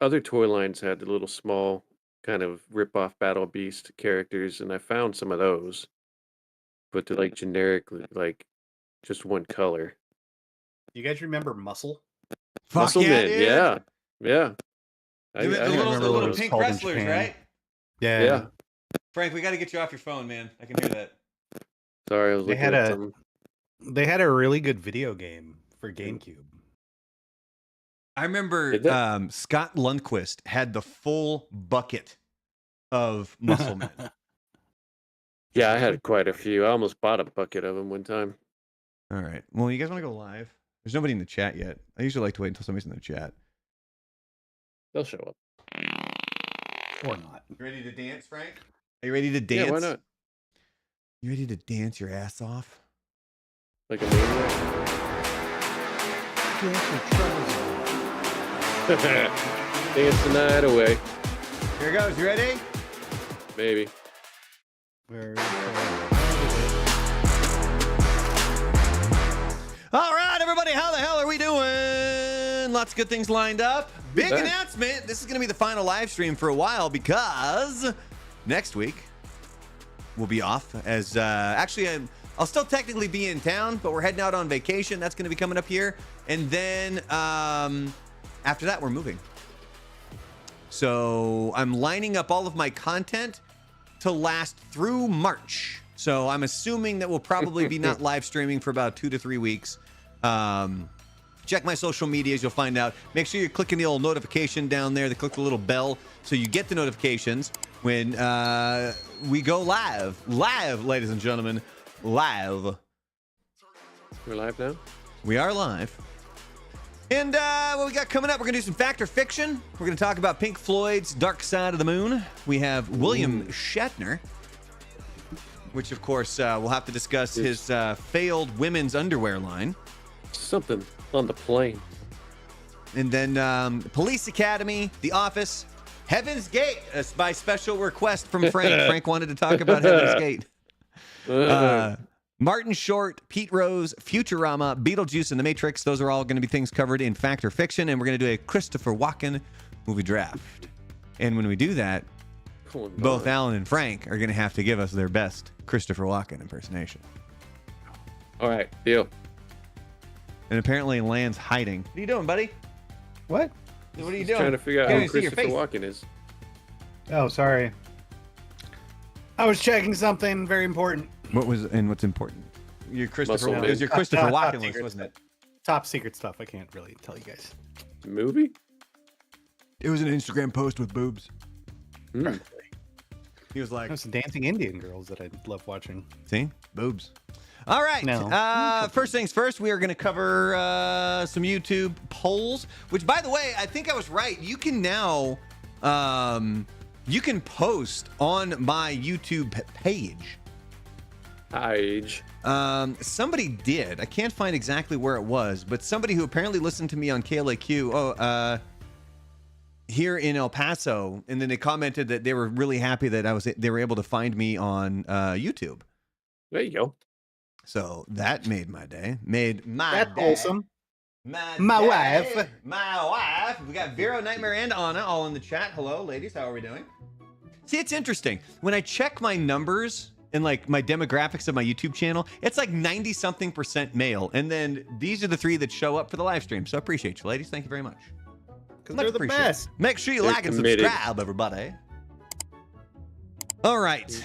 other toy lines had the little small kind of rip-off Battle Beast characters, and I found some of those, but they're like generically like just one color. You guys remember Muscle? Fuck Muscle yeah, Man, dude. yeah, yeah. I The I had little, remember the what it little was pink called in wrestlers, Japan. right? yeah. Frank, we got to get you off your phone, man. I can hear that. Sorry, I was They looking had at a something. they had a really good video game for GameCube. I remember Did they? Scott Lundquist had the full bucket of Muscle Men. Yeah, I had quite a few. I almost bought a bucket of them one time. All right. Well, you guys want to go live? There's nobody in the chat yet. I usually like to wait until somebody's in the chat. They'll show up. Or not. You ready to dance, Frank? Are you ready to dance? Yeah, why not? You ready to dance your ass off? Like a maniac. Dance the night away, Here goes. You ready? maybe. All right, everybody. How the hell are we doing? Lots of good things lined up. Big Okay. announcement. This is going to be the final live stream for a while because next week we'll be off as actually I'll still technically be in town, but we're heading out on vacation. That's going to be coming up here. And then after that, we're moving. So I'm lining up all of my content to last through March. So I'm assuming that we'll probably be not live streaming for about 2 to 3 weeks. Check my social medias. You'll find out. Make sure you're clicking the old notification down there. Click the little bell so you get the notifications when we go live. Live, ladies and gentlemen. Live. We're live now? We are live. And what we got coming up, we're going to do some Fact or Fiction. We're going to talk about Pink Floyd's Dark Side of the Moon. We have William Shatner, which, of course, we'll have to discuss his failed women's underwear line. Something on the plane. And then Police Academy, The Office, Heaven's Gate, by special request from Frank. Frank wanted to talk about Heaven's Gate. Martin Short, Pete Rose, Futurama, Beetlejuice, and The Matrix. Those are all going to be things covered in Fact or Fiction. And we're going to do a Christopher Walken movie draft. And when we do that, both Alan and Frank are going to have to give us their best Christopher Walken impersonation. All right, deal. And apparently Land's hiding. What are you doing, buddy? What? What are you Just doing? trying to figure out Can't who even see your Christopher face. Walken is. Oh, sorry. I was checking something very important. What's important? Your Christopher. Muscle It was your Man. Christopher Top Walken list, secret wasn't it? Top secret stuff. I can't really tell you guys. Movie? It was an Instagram post with boobs. Hmm. He was like, There's some dancing Indian girls that I love watching. see? Boobs. All right. No. First things first, we are going to cover some YouTube polls, which, by the way, I think I was right. You can now, you can post on my YouTube page. Age. Somebody did. I can't find exactly where it was, but somebody who apparently listened to me on KLAQ, here in El Paso, and then they commented that they were really happy that they were able to find me on YouTube. There you go. So that made my day. Made my That's day. awesome. My My day. wife. My wife. We got Vero, Nightmare, and Anna all in the chat. Hello, ladies. How are we doing? See, it's interesting. When I check my numbers and like my demographics of my YouTube channel, it's like 90-something% male. And then these are the 3 that show up for the live stream. So I appreciate you, ladies. Thank you very much. Because Much they're the appreciated. best. Make sure you They're like and committed. subscribe, everybody. All right.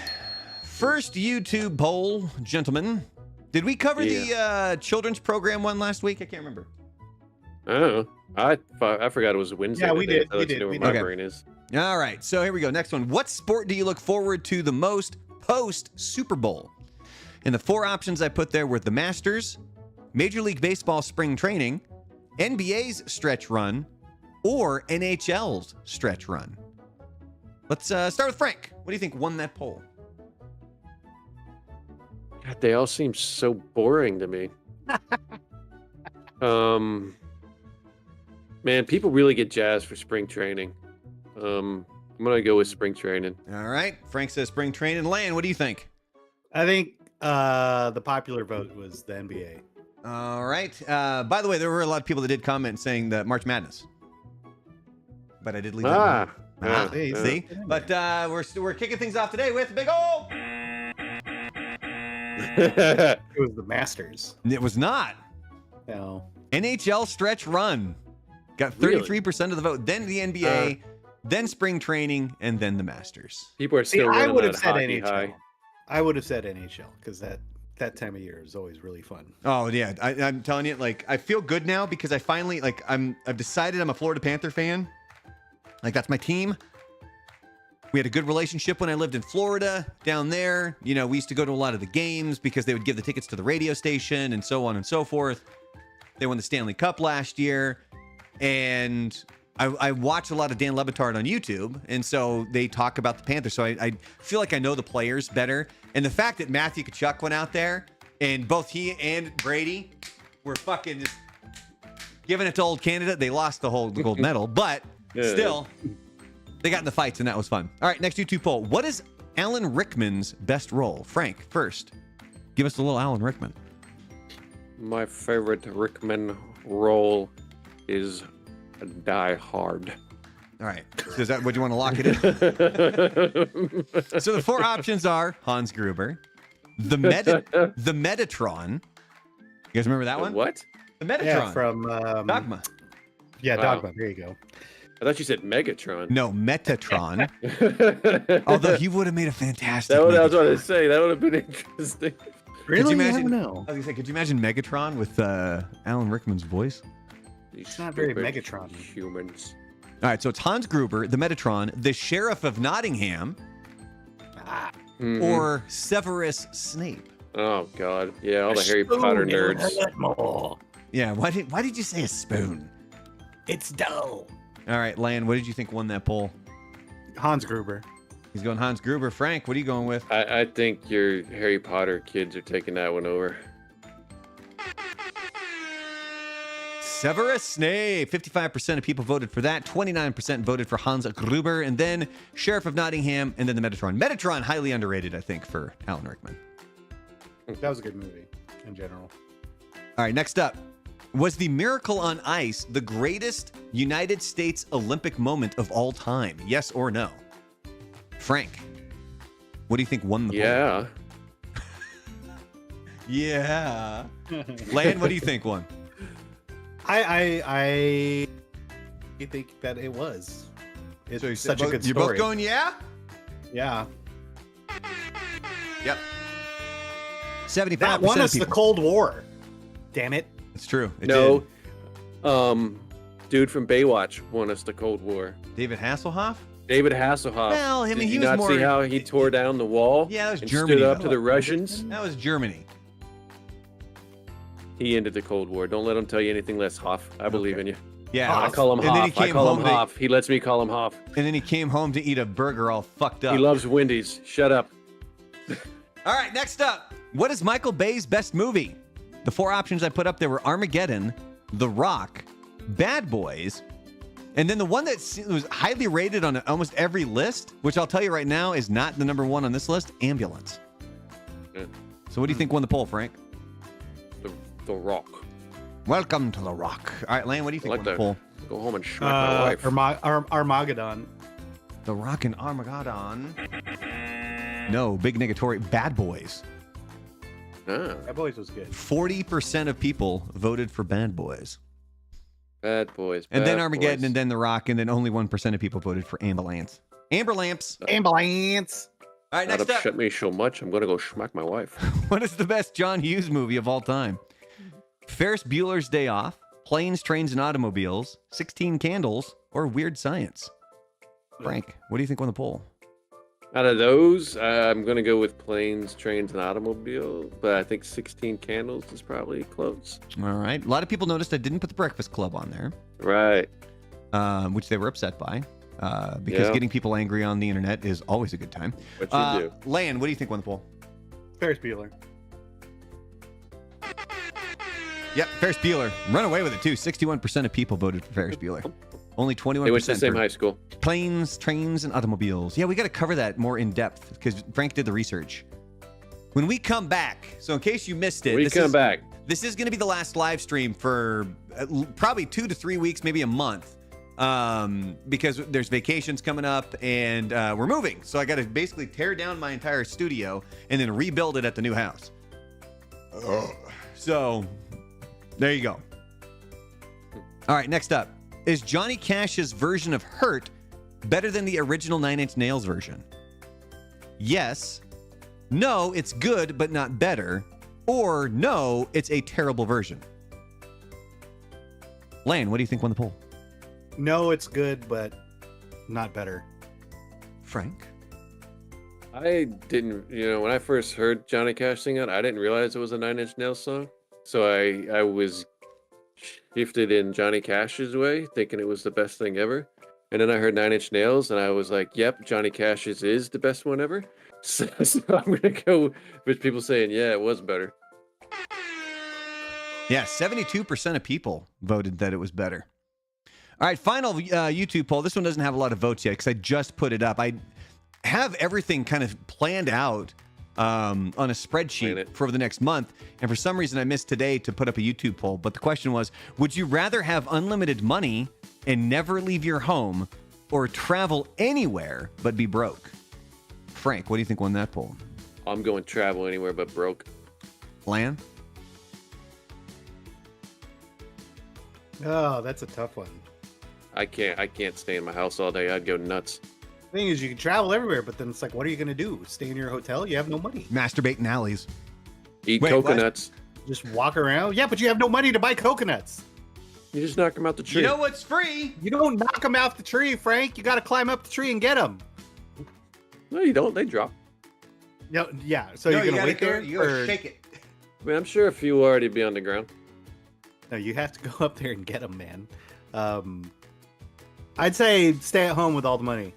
First YouTube poll, gentlemen. Did we cover the children's program one last week? I can't remember. I don't know. I forgot it was Wednesday. Yeah, we today. did. I'll We let you did. know We where my did. brain is. All right. So here we go. Next one. What sport do you look forward to the most post Super Bowl? And the 4 options I put there were the Masters, Major League Baseball spring training, NBA's stretch run, or NHL's stretch run. Let's start with Frank. What do you think won that poll? God, they all seem so boring to me. Man, people really get jazzed for spring training. I'm gonna go with spring training. All right. Frank says spring training. Land, what do you think? I think the popular vote was the NBA. All right. By the way, there were a lot of people that did comment saying that March Madness. but I did leave that one. Yeah, See? But we're kicking things off today with a big ol'. It was the Masters. It was not. No. NHL stretch run. Got 33% of the vote. Then the NBA, then spring training, and then the Masters. People are still I running would on have said hockey NHL. high. I would have said NHL because that time of year is always really fun. Oh yeah, I'm telling you, like I feel good now because I finally I've decided I'm a Florida Panther fan. Like that's my team. We had a good relationship when I lived in Florida down there. You know, we used to go to a lot of the games because they would give the tickets to the radio station and so on and so forth. They won the Stanley Cup last year, and I watch a lot of Dan Le Batard on YouTube, and so they talk about the Panthers. So I feel like I know the players better. And the fact that Matthew Tkachuk went out there, and both he and Brady were fucking just giving it to Old Canada. They lost the gold medal, but still, they got in the fights, and that was fun. All right, next YouTube poll. What is Alan Rickman's best role? Frank, first. Give us a little Alan Rickman. My favorite Rickman role is Die Hard. All right. So is that what you want to lock it in? So the four options are Hans Gruber, the Metatron. You guys remember that one? What? The Metatron. Yeah, from Dogma. Yeah, Wow. Dogma. There you go. I thought you said Megatron. No, Metatron. Although he would have made a fantastic. I was movie. about to say that would have been interesting. Could Really? you You imagine? never I know. was gonna say, could you imagine Megatron with Alan Rickman's voice? It's not very Megatron. Humans. All right, so it's Hans Gruber, the Metatron, the Sheriff of Nottingham, Mhm. or Severus Snape. Oh God, yeah, all the Harry Potter nerds. Yeah, why did you say a spoon? It's dull. All right, Lan, what did you think won that poll? Hans Gruber. He's going Hans Gruber. Frank, what are you going with? I think your Harry Potter kids are taking that one over. Severus Snape. 55% of people voted for that. 29% voted for Hans Gruber. And then Sheriff of Nottingham. And then the Metatron. Metatron, highly underrated, I think, for Alan Rickman. That was a good movie in general. All right, next up. Was the Miracle on Ice the greatest United States Olympic moment of all time? Yes or no? Frank, what do you think won the Yeah. poll? Yeah. Lan, what do you think won? I think that it was. It's So such a good you're story. both going, yeah? Yeah. Yep. 75% That won of us the people. Cold War. Damn it. It's true. It No. did. Dude from Baywatch won us the Cold War. David Hasselhoff? David Hasselhoff. Well, I mean, Did he you was not more- see how he tore down the wall? Yeah, that was and Germany, stood up though. to the Russians. That was Germany. He ended the Cold War. Don't let him tell you anything less, Hoff. I believe in you. Yeah. I call him and then he Hoff. I came call home him to, Hoff. He lets me call him Hoff. and then he came home to eat a burger all fucked up. He loves Wendy's. Shut up. All right, next up. What is Michael Bay's best movie? The four options I put up there were Armageddon, The Rock, Bad Boys, and then the one that was highly rated on almost every list, which I'll tell you right now is not the number one on this list, Ambulance. Yeah. So what do you think won the poll, Frank? The Rock. Welcome to The Rock. All right, Lane, what do you think like won the that. poll? Go home and smack my wife. Armageddon. The Rock and Armageddon. No, big negatory. Bad Boys. Ah, That boys was good. 40% of people voted for Bad Boys. Bad Boys. And then Bad Armageddon, Boys. and then The Rock, and then only 1% of people voted for Ambulance. Amber Lamps. Ambulance. All right, Not next up. upset me so much. I'm gonna go smack my wife. What is the best John Hughes movie of all time? Ferris Bueller's Day Off, Planes, Trains, and Automobiles, 16 Candles, or Weird Science? Frank, what do you think won the poll? Out of those, I'm gonna go with Planes, Trains, and Automobile. But I think 16 Candles is probably close. All right. A lot of people noticed I didn't put the Breakfast Club on there, Right. which they were upset by, because Yeah. getting people angry on the internet is always a good time. What you do? Lan, what do you think won the poll? Ferris Bueller. Yep, Ferris Bueller. Run away with it, too. 61% of people voted for Ferris Bueller. Only 21% They went to the same for high school. Planes, Trains, and Automobiles. Yeah, we got to cover that more in depth because Frank did the research. When we come back, so in case you missed it, We come back. this is going to be the last live stream for probably 2 to 3 weeks, maybe a month. because there's vacations coming up and we're moving. So I got to basically tear down my entire studio and then rebuild it at the new house. So there you go. All right, next up. Is Johnny Cash's version of Hurt better than the original Nine Inch Nails version? Yes. No, it's good, but not better. Or no, it's a terrible version. Lane, what do you think won the poll? No, it's good, but not better. Frank? I didn't, when I first heard Johnny Cash sing it, I didn't realize it was a Nine Inch Nails song. So I was shifted in Johnny Cash's way, thinking it was the best thing ever. And then I heard Nine Inch Nails, and I was like, yep, Johnny Cash's is the best one ever. So I'm going to go with people saying, yeah, it was better. Yeah, 72% of people voted that it was better. All right, final YouTube poll. This one doesn't have a lot of votes yet because I just put it up. I have everything kind of planned out on a spreadsheet for the next month. And for some reason, I missed today to put up a YouTube poll. But the question was, would you rather have unlimited money and never leave your home or travel anywhere but be broke? Frank, what do you think won that poll? I'm going travel anywhere but broke. Lan? Oh, that's a tough one. I can't stay in my house all day. I'd go nuts. The thing is, you can travel everywhere, but then it's like, what are you going to do? Stay in your hotel? You have no money. Masturbate in alleys. Eat Wait, coconuts. Just walk around? Yeah, but you have no money to buy coconuts. You just knock them out the tree. You know what's free? You don't knock them off the tree, Frank. You got to climb up the tree and get them. No, you don't. They drop. No, yeah. So you're going to wait there? You gotta shake it. I mean, I'm sure a few will already be on the ground. No, you have to go up there and get them, man. I'd say stay at home with all the money.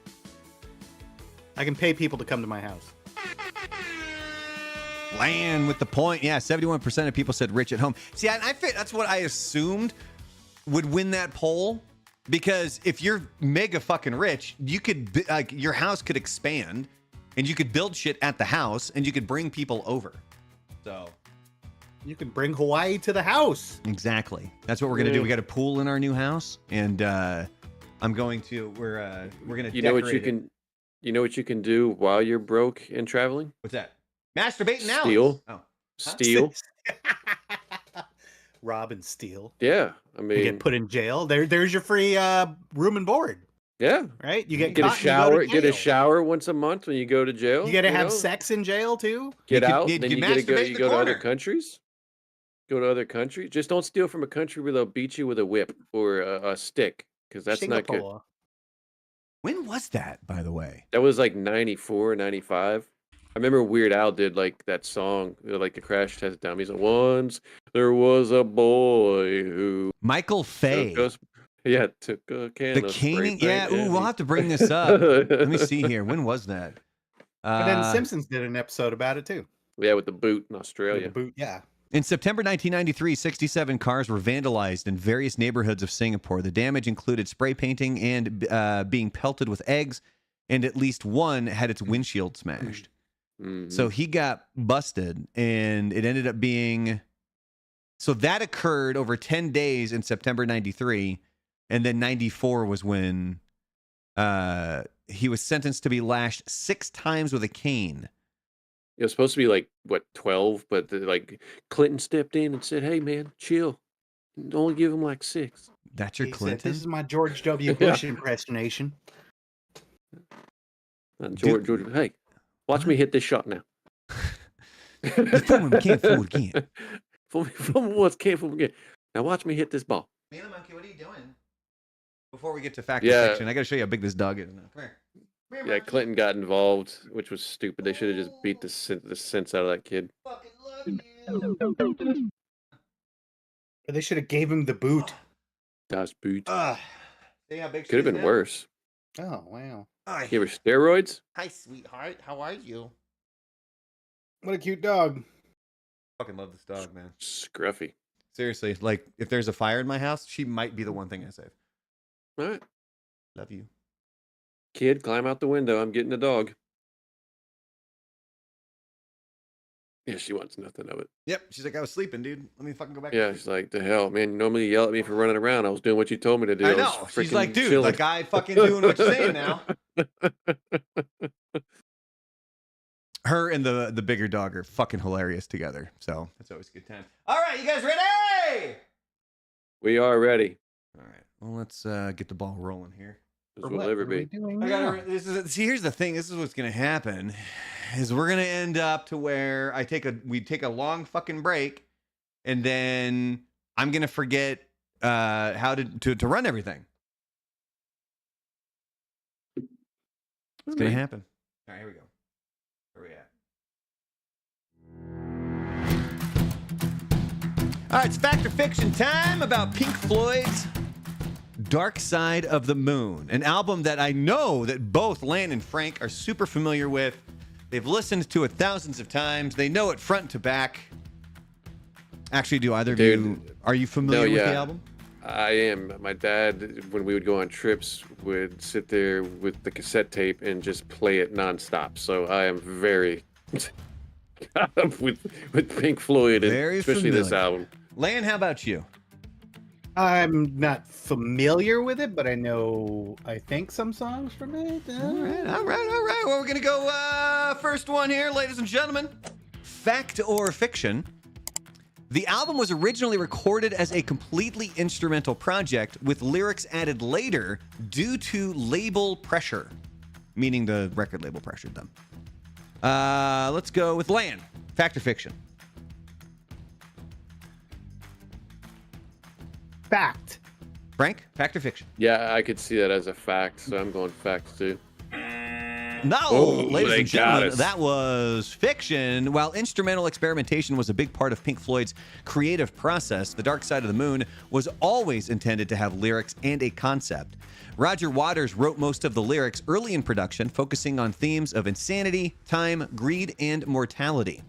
I can pay people to come to my house. Lan with the point. Yeah, 71% of people said rich at home. See, I think that's what I assumed would win that poll. Because if you're mega fucking rich, you could, like, your house could expand and you could build shit at the house and you could bring people over. So you can bring Hawaii to the house. Exactly. That's what we're gonna do. We got a pool in our new house, and I'm going to. We're gonna. You know what you decorate it. can. You know what you can do while you're broke and traveling? What's that? Masturbate now. Steal. Oh, Steal. Rob and steal. Yeah, I mean, You get put in jail. There's your free room and board. yeah. Right? You get Get a caught and you go shower. to Get a jail. shower once a month when you go to jail. You got to have know? sex in jail too. Get You could- out. you Then could you get to go. masturbate in You the go to other corner. countries. Go to other countries. Just don't steal from a country where they'll beat you with a whip or a stick, because that's not good. Singapore. when was that, by the way? That was like 94, 95. I remember Weird Al did like that song, like the Crash Test Dummies. Once there was a boy who Michael Fay. took a can The of spray caning. paint Yeah. Ooh, and we'll he- have to bring this up. Let me see here. When was that? And then Simpsons did an episode about it too. Yeah, with the boot in With Australia. the boot. Yeah. In September 1993, 67 cars were vandalized in various neighborhoods of Singapore. The damage included spray painting and being pelted with eggs, and at least one had its windshield smashed. Mhm. So he got busted, and it ended up being... So that occurred over 10 days in September 93, and then 94 was when he was sentenced to be lashed 6 times with a cane. It was supposed to be like what 12, but like Clinton stepped in and said, "Hey man, chill. Only give him like 6." That's your He said, Clinton? this is my George W. Bush impersonation. George, hey, watch me hit this shot now. Fool me, can't fool again. Fool me once, can't fool me again. Now watch me hit this ball. Man, monkey, what are you doing? Before we get to fact Yeah. or fiction, I got to show you how big this dog is. Now. Come here. Come here, Yeah, monkey. Clinton got involved, which was stupid. They should have just beat the sense out of that kid. Fucking love you. But they should have gave him the boot. Das Boot. See how big she Could have is been now? worse. Oh, wow. Give her steroids. Hi, sweetheart. How are you? What a cute dog. Fucking love this dog, man. Scruffy. Seriously, like if there's a fire in my house, she might be the one thing I save. All right, Love you. kid, climb out the window. I'm getting the dog. Yeah, she wants nothing of it. Yep. She's like, I was sleeping, dude. Let me fucking go back. Yeah, she's like, the hell, man. You normally yell at me for running around. I was doing what you told me to do. I was know. She's like, freaking dude, chilling. like I fucking doing what you're saying now. Her and the bigger dog are fucking hilarious together. So that's always a good time. All right, you guys ready? We are ready. All right. Well, let's get the ball rolling here. As we'll ever be. See, here's the thing. This is what's gonna happen. Is we're gonna end up to where we take a long fucking break, and then I'm gonna forget how to run everything. It's gonna happen. All right, here we go. Where we at? All right, it's fact or fiction time about Pink Floyd's Dark Side of the Moon, an album that I know that both Lan and Frank are super familiar with. They've listened to it thousands of times. They know it front to back. Actually, do either of you? Are you familiar with the album? I am. My dad, when we would go on trips, would sit there with the cassette tape and just play it nonstop. So I am very caught up with Pink Floyd, and Very especially this familiar. album. Lan, how about you? I'm not familiar with it, but I think some songs from it. All right. Well, we're going to go first one here, ladies and gentlemen. Fact or fiction? The album was originally recorded as a completely instrumental project with lyrics added later due to label pressure, meaning the record label pressured them. Let's go with Lan. Fact or fiction? Fact. Frank, fact or fiction? Yeah, I could see that as a fact, so I'm going facts too. No, Oh, ladies they and got gentlemen, us. that was fiction. While instrumental experimentation was a big part of Pink Floyd's creative process, The Dark Side of the Moon was always intended to have lyrics and a concept. Roger Waters wrote most of the lyrics early in production, focusing on themes of insanity, time, greed, and mortality.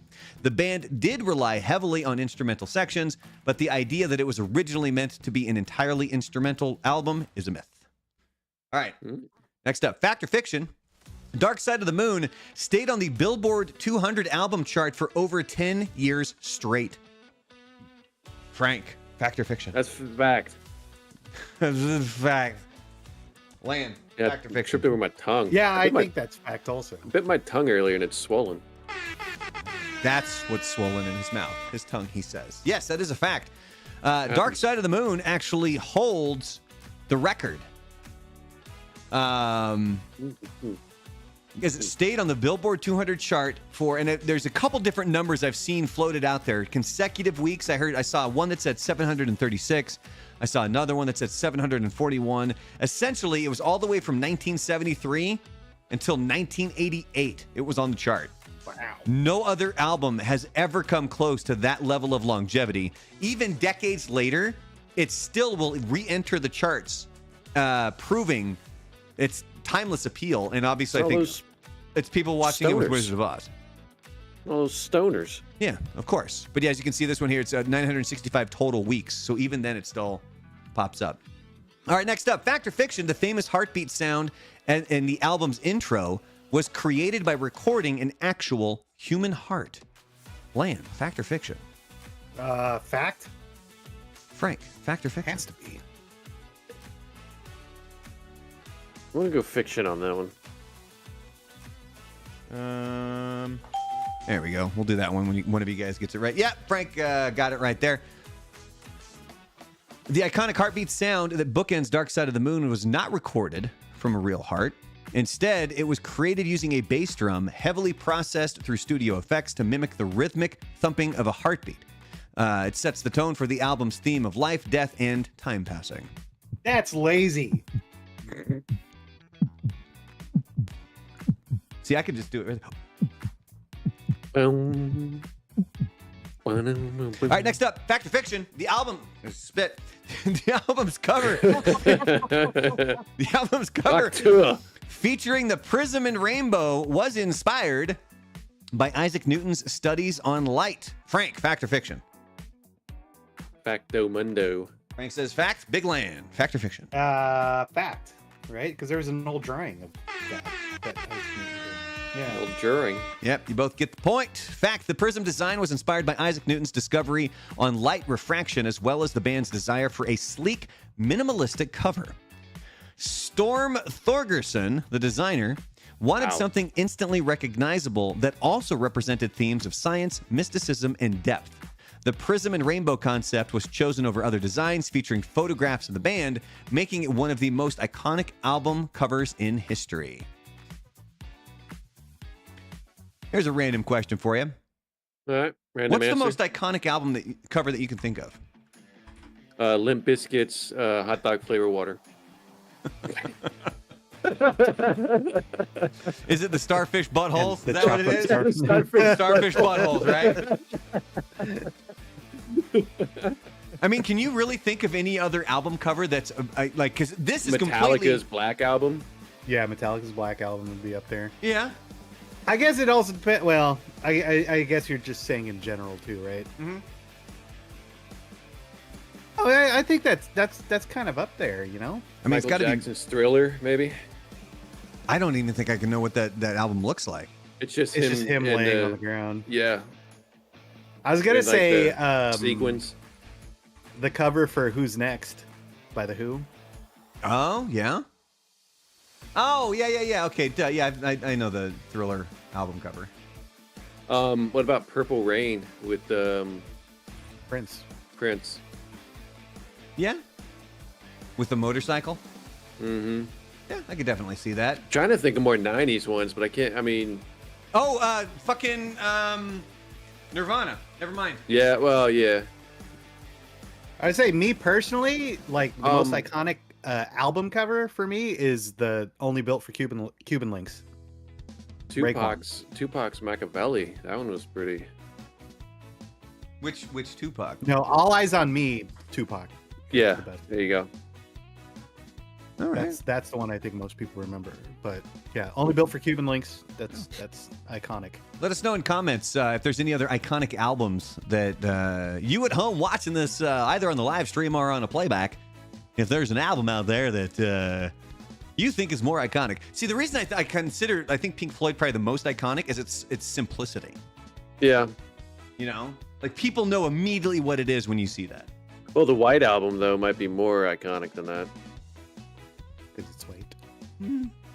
The band did rely heavily on instrumental sections, but the idea that it was originally meant to be an entirely instrumental album is a myth. All right, next up, fact or fiction? Dark Side of the Moon stayed on the Billboard 200 album chart for over 10 years straight. Frank, fact or fiction? That's fact. Fact. Lan, Yeah, fact or I fiction? tripped over my tongue. Yeah, I bit my- think that's fact also. I bit my tongue earlier and it's swollen. That's what's swollen in his mouth. His tongue, he says. Yes, that is a fact. Dark Side of the Moon actually holds the record. Because it stayed on the Billboard 200 chart for, and there's a couple different numbers I've seen floated out there. Consecutive weeks, I saw one that said 736. I saw another one that said 741. Essentially, it was all the way from 1973 until 1988. It was on the chart. Wow. No other album has ever come close to that level of longevity. Even decades later, it still will re-enter the charts, proving its timeless appeal. And obviously, I think it's people watching it with stoners. Wizard of Oz. All those stoners. Yeah, of course. But yeah, as you can see, this one here, it's 965 total weeks. So even then, it still pops up. All right, next up, fact or fiction? The famous heartbeat sound and the album's intro was created by recording an actual human heart. Lan, fact or fiction? Fact. Frank, fact or fiction? Has to be. I'm gonna go fiction on that one. There we go. We'll do that one when one of you guys gets it right. Yeah, Frank got it right there. The iconic heartbeat sound that bookends Dark Side of the Moon was not recorded from a real heart. Instead, it was created using a bass drum heavily processed through studio effects to mimic the rhythmic thumping of a heartbeat. It sets the tone for the album's theme of life, death, and time passing. That's lazy. See, I could just do it. All All right, next up, fact or fiction? The album spit. The album's cover. The album's cover featuring the prism and rainbow was inspired by Isaac Newton's studies on light. Frank, fact or fiction? Facto mundo. Frank says fact. Big Land, fact or fiction? Fact, right? Because there was an old drawing of that. Yeah. Old Juring. Yep, you both get the point. Fact, the prism design was inspired by Isaac Newton's discovery on light refraction, as well as the band's desire for a sleek, minimalistic cover. Storm Thorgerson, the designer, wanted something instantly recognizable that also represented themes of science, mysticism, and depth. The prism and rainbow concept was chosen over other designs featuring photographs of the band, making it one of the most iconic album covers in history. Here's a random question for you. All right. Random What's answer. the most iconic album cover that you can think of? Limp Bizkit's hot dog flavor water. Is it the starfish buttholes? The Is that what it is? Starfish buttholes, right? I mean, can you really think of any other album cover that's like, because this is Metallica's completely... Black Album. Yeah, Metallica's Black Album would be up there. Yeah. I guess it also depends. Well, I guess you're just saying in general too, right? Mm-hmm. Oh, I think that's kind of up there, you know. I mean, it's Michael got to be... Jackson's Thriller, maybe. I don't even think I can know what that album looks like. It's just him and, laying on the ground. Yeah. I was gonna And, like, say the sequence. the cover for "Who's Next" by the Who. Oh, yeah? Oh, yeah. Okay, yeah, I know the Thriller album cover. What about Purple Rain with Prince. Prince? Yeah? With the motorcycle? Mm-hmm. Yeah, I could definitely see that. Trying to think of more '90s ones, but I can't. I mean, Oh, fucking Nirvana. Never mind. yeah. Well, yeah. I'd say me personally, like the most Um, iconic album cover for me is the "Only Built for Cuban Links." Tupac's Machiavelli. That one was pretty. Which Tupac? No, "All Eyes on Me," Tupac. Yeah. The best. There you go. All right. That's the one I think most people remember. But yeah, "Only Built for Cuban Links." That's iconic. Let us know in comments if there's any other iconic albums that you at home watching this either on the live stream or on a playback, if there's an album out there that you think is more iconic. See, the reason I think Pink Floyd probably the most iconic is its simplicity. Yeah. You know, like people know immediately what it is when you see that. Well, the White Album though might be more iconic than that. Because it's white.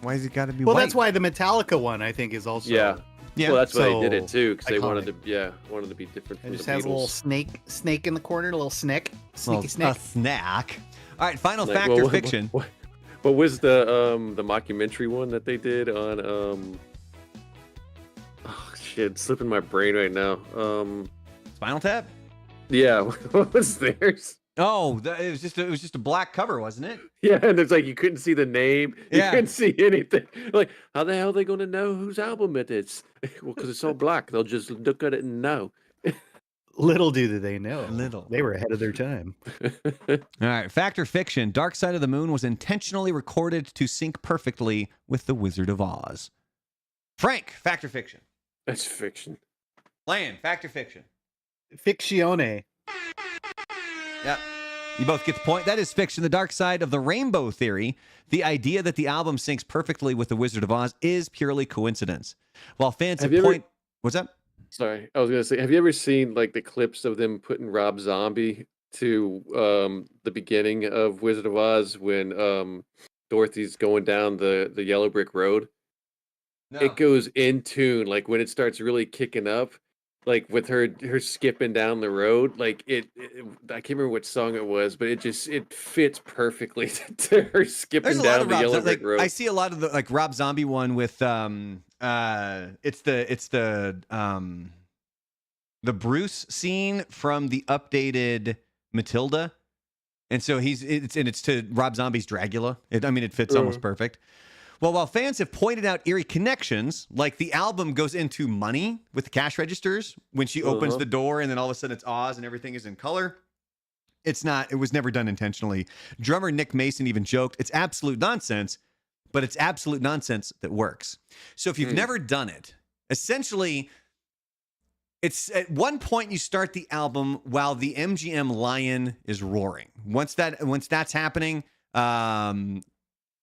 Why has it got to be Well, white? that's why the Metallica one I think is also. Yeah. Yeah. Well, that's why So they did it too, because they wanted iconic. to be different It from just the has a little Beatles. snake in the corner, a little sneaky A snack. snack. All right, final Like, fact well, or fiction. What was the mockumentary one that they did on oh shit, it's slipping my brain right now. Spinal Tap. Yeah, what was theirs? Oh, it was just a black cover, wasn't it? Yeah, and it's like you couldn't see the name, you Yeah. couldn't see anything. Like, how the hell are they gonna know whose album it is? Well, because it's all black, they'll just look at it and know. Little do they know. Little. They were ahead of their time. All right, fact or fiction? Dark Side of the Moon was intentionally recorded to sync perfectly with The Wizard of Oz. Frank, fact or fiction? That's fiction. Lan, fact or fiction? Fictione. Yep. You both get the point. That is fiction. The Dark Side of the Rainbow theory. The idea that the album syncs perfectly with The Wizard of Oz is purely coincidence. While fans Have you ever- What's up? Sorry, I was gonna say, have you ever seen like the clips of them putting Rob Zombie to the beginning of Wizard of Oz when Dorothy's going down the yellow brick road? No. It goes in tune, like when it starts really kicking up, like with her skipping down the road. Like I can't remember what song it was, but it fits perfectly to her skipping There's a lot down of the Rob yellow Zombie. brick Like, road. I see a lot of the like Rob Zombie one with it's the Bruce scene from the updated Matilda. And so it's to Rob Zombie's Dracula. It fits almost perfect. Well, while fans have pointed out eerie connections, like the album goes into money with the cash registers when she opens the door and then all of a sudden it's Oz and everything is in color. It was never done intentionally. Drummer Nick Mason even joked, it's absolute nonsense, but it's absolute nonsense that works. So if you've never done it, essentially, it's at one point you start the album while the MGM lion is roaring. Once that's happening,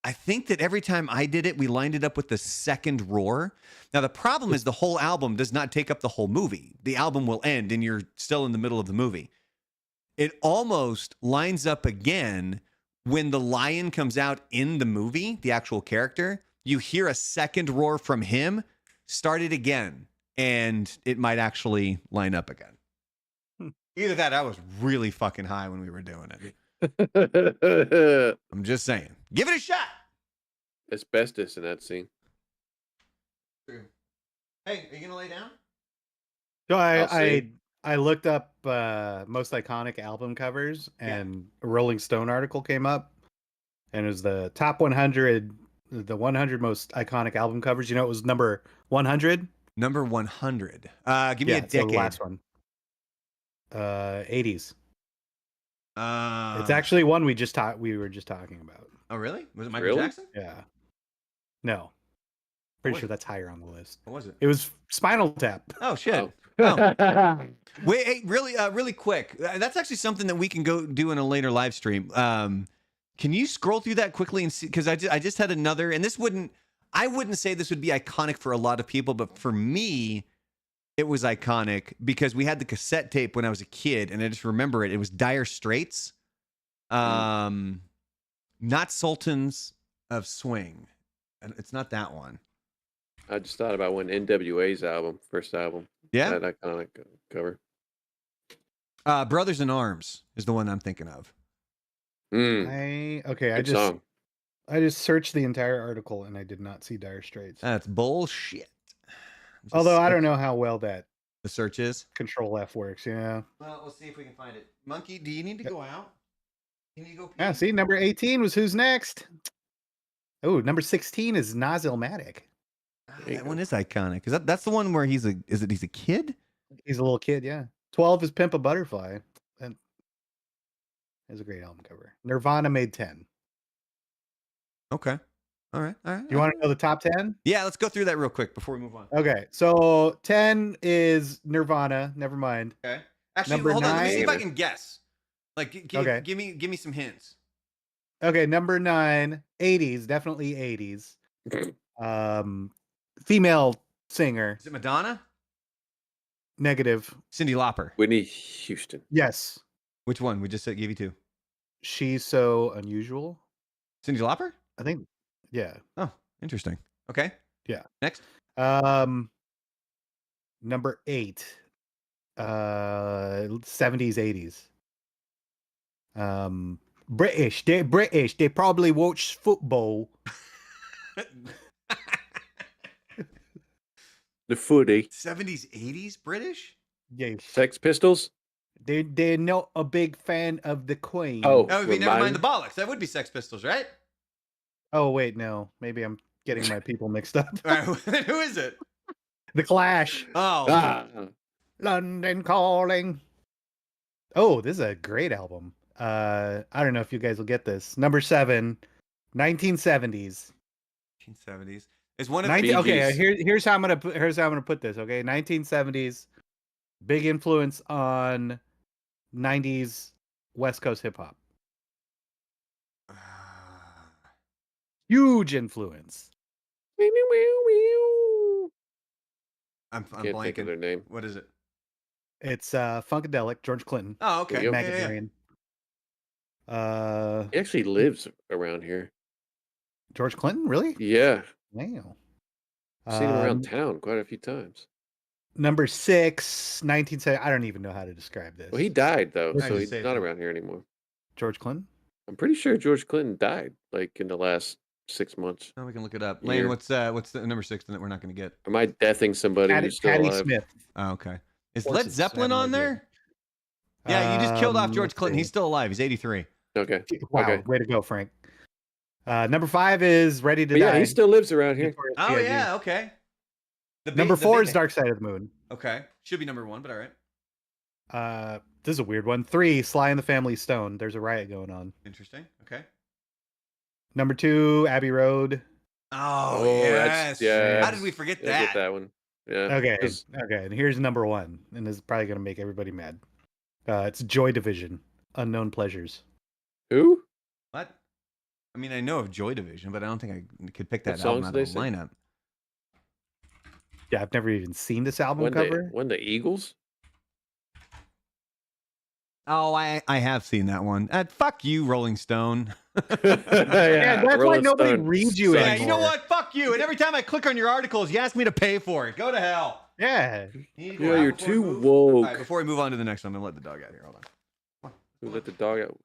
I think that every time I did it, we lined it up with the second roar. Now, the problem is the whole album does not take up the whole movie. The album will end and you're still in the middle of the movie. It almost lines up again when the lion comes out in the movie, the actual character. You hear a second roar from him, start it again, and it might actually line up again. Either that, I was really fucking high when we were doing it. I'm just saying. Give it a shot. Asbestos in that scene. Hey, are you going to lay down? So I'll see. I looked up most iconic album covers, and a Rolling Stone article came up, and it was the top 100, the 100 most iconic album covers. You know, it was number 100. Number 100. Give me a So decade. the last one. 80s. Uh, It's actually one we were just talking about. Oh, really? Was it Michael Really? Jackson? Yeah. No. Pretty What? sure that's higher on the list. What was it? It was Spinal Tap. Oh, shit. Oh. Oh. Wait, hey, really quick. That's actually something that we can go do in a later live stream. Can you scroll through that quickly and see? Because I just had another, and I wouldn't say this would be iconic for a lot of people, but for me, it was iconic because we had the cassette tape when I was a kid, and I just remember it. It was Dire Straits, not Sultans of Swing. And it's not that one. I just thought about when NWA's first album. Yeah, That iconic cover. Brothers in Arms is the one I'm thinking of. Mm, good song. I just searched the entire article and I did not see Dire Straits. That's bullshit. Although I don't know how well that the search is. Control F works. Yeah. Well, we'll see if we can find it. Monkey, do you need to go out? You need to go pee? Yeah. See, number 18 was Who's Next. Oh, number 16 is Nazilmatic. That one is iconic. Is that's the one where he's a kid? He's a little kid. Yeah. 12 is Pimp a Butterfly. That is a great album cover. Nirvana made 10. Okay. All right. You want to know the top 10? Yeah, let's go through that real quick before we move on. Okay. So 10 is Nirvana. Never mind. Okay. Actually, Number hold on. Let me see 9. if I can guess. Like, Okay. give me some hints. Okay. Number 9, 80s. Definitely 80s. Female singer. Is it Madonna? Negative. Cyndi Lauper. Whitney Houston. Yes. Which one? We just gave you two. She's So Unusual. Cyndi Lauper? I think. Yeah. Oh, interesting. Okay. Yeah. Next. Number 8. 70s, 80s. British. They're British. They probably watch football. The Footy. 70s, 80s British? Yeah. Sex Pistols. They're not a big fan of the Queen. Oh, That would be never mind the bollocks. That would be Sex Pistols, right? Oh wait, no. Maybe I'm getting my people mixed up. All right. Who is it? The Clash. Oh. Ah, London Calling. Oh, this is a great album. I don't know if you guys will get this. Number 7, 1970s. 1970s. Is one of Okay, here's how I'm gonna put this. Okay, 1970s, big influence on 90s West Coast hip hop. Huge influence. I'm Can't think of blanking. their name. What is it? It's Funkadelic, George Clinton. Oh, okay. Yep. Maggot Yeah. Brain. He actually lives around here. George Clinton, really? Yeah, Wow. I've seen him around town quite a few times. Number 6, 1970. I don't even know how to describe this. Well, he died though, I so just he's saved not it. around here anymore. George Clinton. I'm pretty sure George Clinton died like in the last 6 months. Oh, we can look it up. Year. Lane, what's the number 6 that we're not going to get? Am I deathing somebody who's still Patty alive? Smith. Oh, okay. Is Horses, Led Zeppelin I have on no idea. there? Yeah, you just killed off George let's Clinton. see. He's still alive. He's 83. Okay. Wow, Okay. way to go, Frank. Number 5 is Ready to But Die. yeah, he still lives around here. Notorious Oh, B.I.G. yeah, okay. Number 4 is big- Dark Side of the Moon. Okay. Should be number 1, but all right. This is a weird one. 3, Sly and the Family Stone. There's a riot going on. Interesting. Okay. Number 2, Abbey Road. Oh, Oh, yes. that's- yeah. How did we forget I get that? that one. Yeah. Okay, 'cause- okay. And here's number 1, and this is probably gonna make everybody mad. It's Joy Division. Unknown Pleasures. Who? What? I mean, I know of Joy Division, but I don't think I could pick What that album songs out did of they the sing? lineup. Yeah, I've never even seen this album cover. When the Eagles? Oh, I have seen that one. Fuck you, Rolling Stone. Yeah, that's why Rolling nobody Stone reads you sucks. Yeah, you know anymore. what? Fuck you. And every time I click on your articles, you ask me to pay for it. Go to hell. Yeah. Yeah, you're too All woke. right, before we move on to the next one, I'm going to let the dog out here. Hold on. Who let the dog out?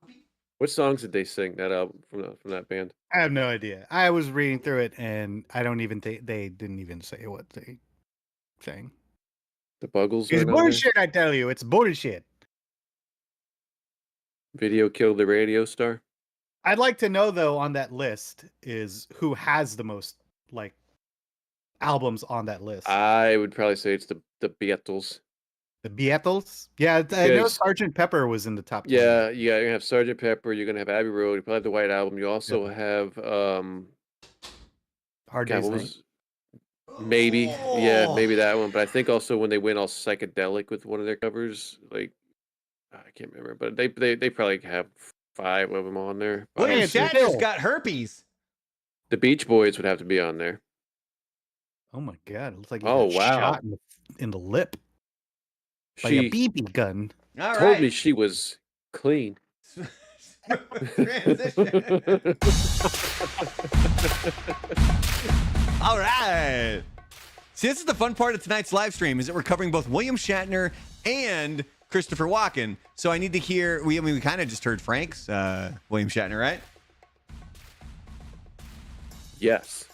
What songs did they sing that album from that band? I have no idea. I was reading through it, and I don't even think they didn't even say what they sang. The Buggles It's weren't on there? bullshit, I tell you. It's bullshit. Video Killed the Radio Star. I'd like to know though on that list is who has the most like albums on that list. I would probably say it's the Beatles. The Beatles? Yeah, I know Because- Sgt. Pepper was in the top 20. Yeah, you're gonna have Sgt. Pepper. You're gonna have Abbey Road. You probably have the White Album. You also have Hard God, Day's what Night. was maybe yeah maybe that one. But I think also when they went all psychedelic with one of their covers, like I can't remember, but they probably have 5 of them on there. William it's Shatner's still- got herpes. The Beach Boys would have to be on there. Oh my god, it looks like he Oh, got wow. shot in the lip by a She BB gun. All right. told me she was clean. Transition. All right. See, this is the fun part of tonight's live stream is that we're covering both William Shatner and Christopher Walken. So I need to hear. We kind of just heard Frank's William Shatner, right? Yes.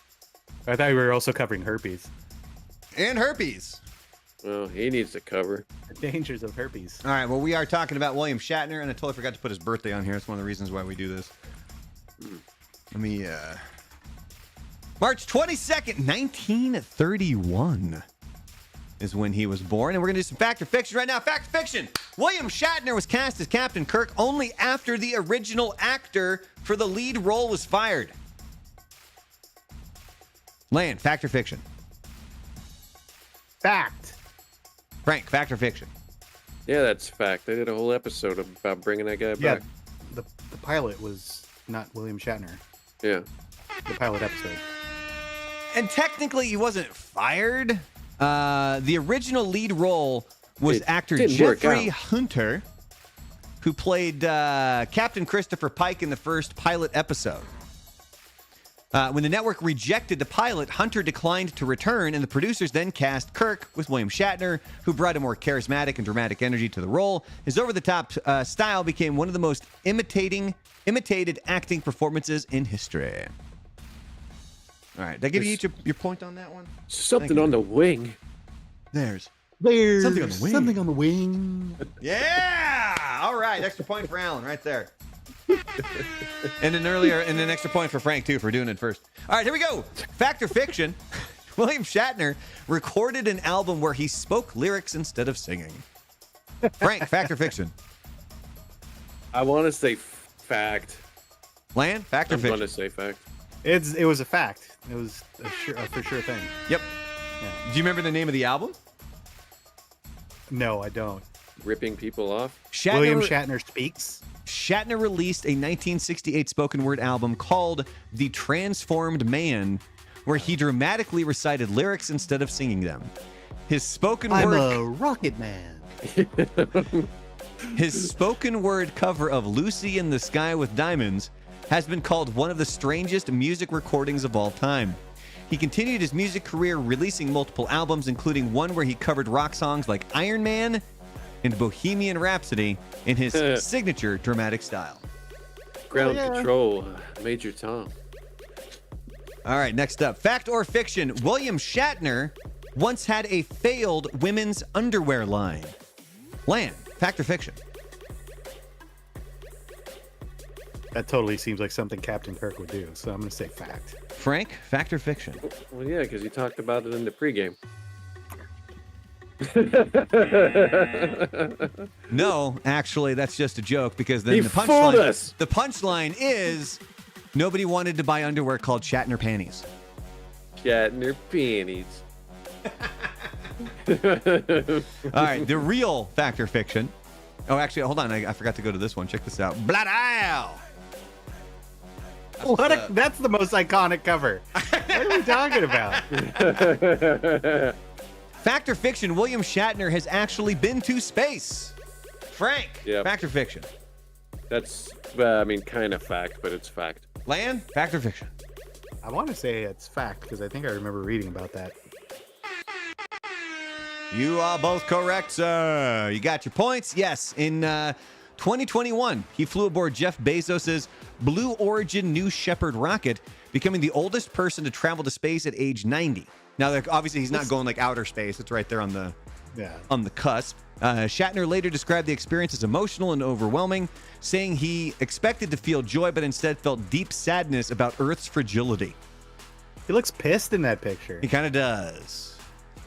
I thought we were also covering herpes. And herpes. Well, he needs to cover. The dangers of herpes. All right. Well, we are talking about William Shatner, and I totally forgot to put his birthday on here. It's one of the reasons why we do this. Let me. March 22nd, 1931 is when he was born. And we're going to do some fact or fiction right now. Fact or fiction. William Shatner was cast as Captain Kirk only after the original actor for the lead role was fired. Lan, fact or fiction? Fact. Frank, fact or fiction? Yeah, that's fact. They did a whole episode about bringing that guy Yeah, back. the pilot was not William Shatner. Yeah. The pilot episode. And technically, he wasn't fired. The original lead role was It actor didn't work Jeffrey out. Hunter, who played Captain Christopher Pike in the first pilot episode. When the network rejected the pilot, Hunter declined to return, and the producers then cast Kirk with William Shatner, who brought a more charismatic and dramatic energy to the role. His over-the-top style became one of the most imitated acting performances in history. All right, did I give you each your point on that one? Something on the wing. There's There's Something on the wing. Something on the wing. Yeah! All right, extra point for Alan right there. and an extra point for Frank too for doing it first. All right, here we go. Fact or fiction? William Shatner recorded an album where he spoke lyrics instead of singing. Frank, fact or fiction? I want to say fact. Lan, fact or I'm going fiction? to say fact. It was a fact. It was a for sure thing. Yep. Yeah. Do you remember the name of the album? No, I don't. Ripping people off. William Shatner speaks. Shatner released a 1968 spoken word album called The Transformed Man, where he dramatically recited lyrics instead of singing them. His spoken I'm word a rocket man. His spoken word cover of Lucy in the Sky with Diamonds has been called one of the strangest music recordings of all time. He continued his music career releasing multiple albums, including one where he covered rock songs like Iron Man and Bohemian Rhapsody in his signature dramatic style. Ground yeah. Control, Major Tom. All right, next up. Fact or fiction? William Shatner once had a failed women's underwear line. Lan, fact or fiction? That totally seems like something Captain Kirk would do. So I'm going to say fact. Frank, fact or fiction? Well, yeah, because you talked about it in the pregame. No, actually, that's just a joke because then He the fooled us. punchline is nobody wanted to buy underwear called Shatner panties. Shatner panties. All right, the real fact or fiction. Oh, actually, hold on. I forgot to go to this one. Check this out. Blood Isle. That's the most iconic cover. What are we talking about? Fact or fiction, William Shatner has actually been to space. Frank, Yep. fact or fiction? That's, I mean, kind of fact, but it's fact. Lan, fact or fiction? I want to say it's fact because I think I remember reading about that. You are both correct, sir. You got your points. Yes, in 2021, he flew aboard Jeff Bezos's Blue Origin New Shepard rocket, becoming the oldest person to travel to space at age 90. Now, obviously, he's not going like outer space. It's right there on the cusp. Shatner later described the experience as emotional and overwhelming, saying he expected to feel joy, but instead felt deep sadness about Earth's fragility. He looks pissed in that picture. He kind of does.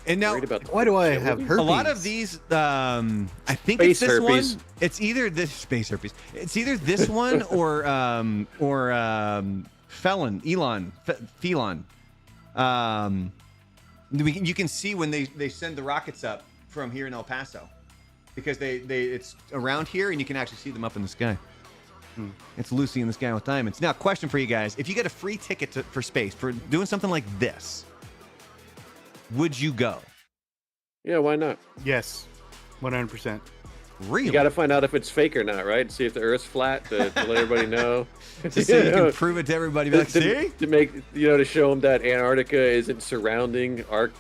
And now, why do I have herpes? a lot of these, I think Space it's this herpes. one. It's either this space herpes. It's either this one or Felon. You can see when they send the rockets up from here in El Paso, because it's around here and you can actually see them up in the sky. It's Lucy in the Sky with Diamonds. Now, question for you guys: if you get a free ticket for space for doing something like this, would you go? Yeah, why not? Yes, 100%. Really? You got to find out if it's fake or not, right? See if the Earth's flat to let everybody know. Just so you can prove it to everybody. Be like, see? To make, to show them that Antarctica isn't surrounding our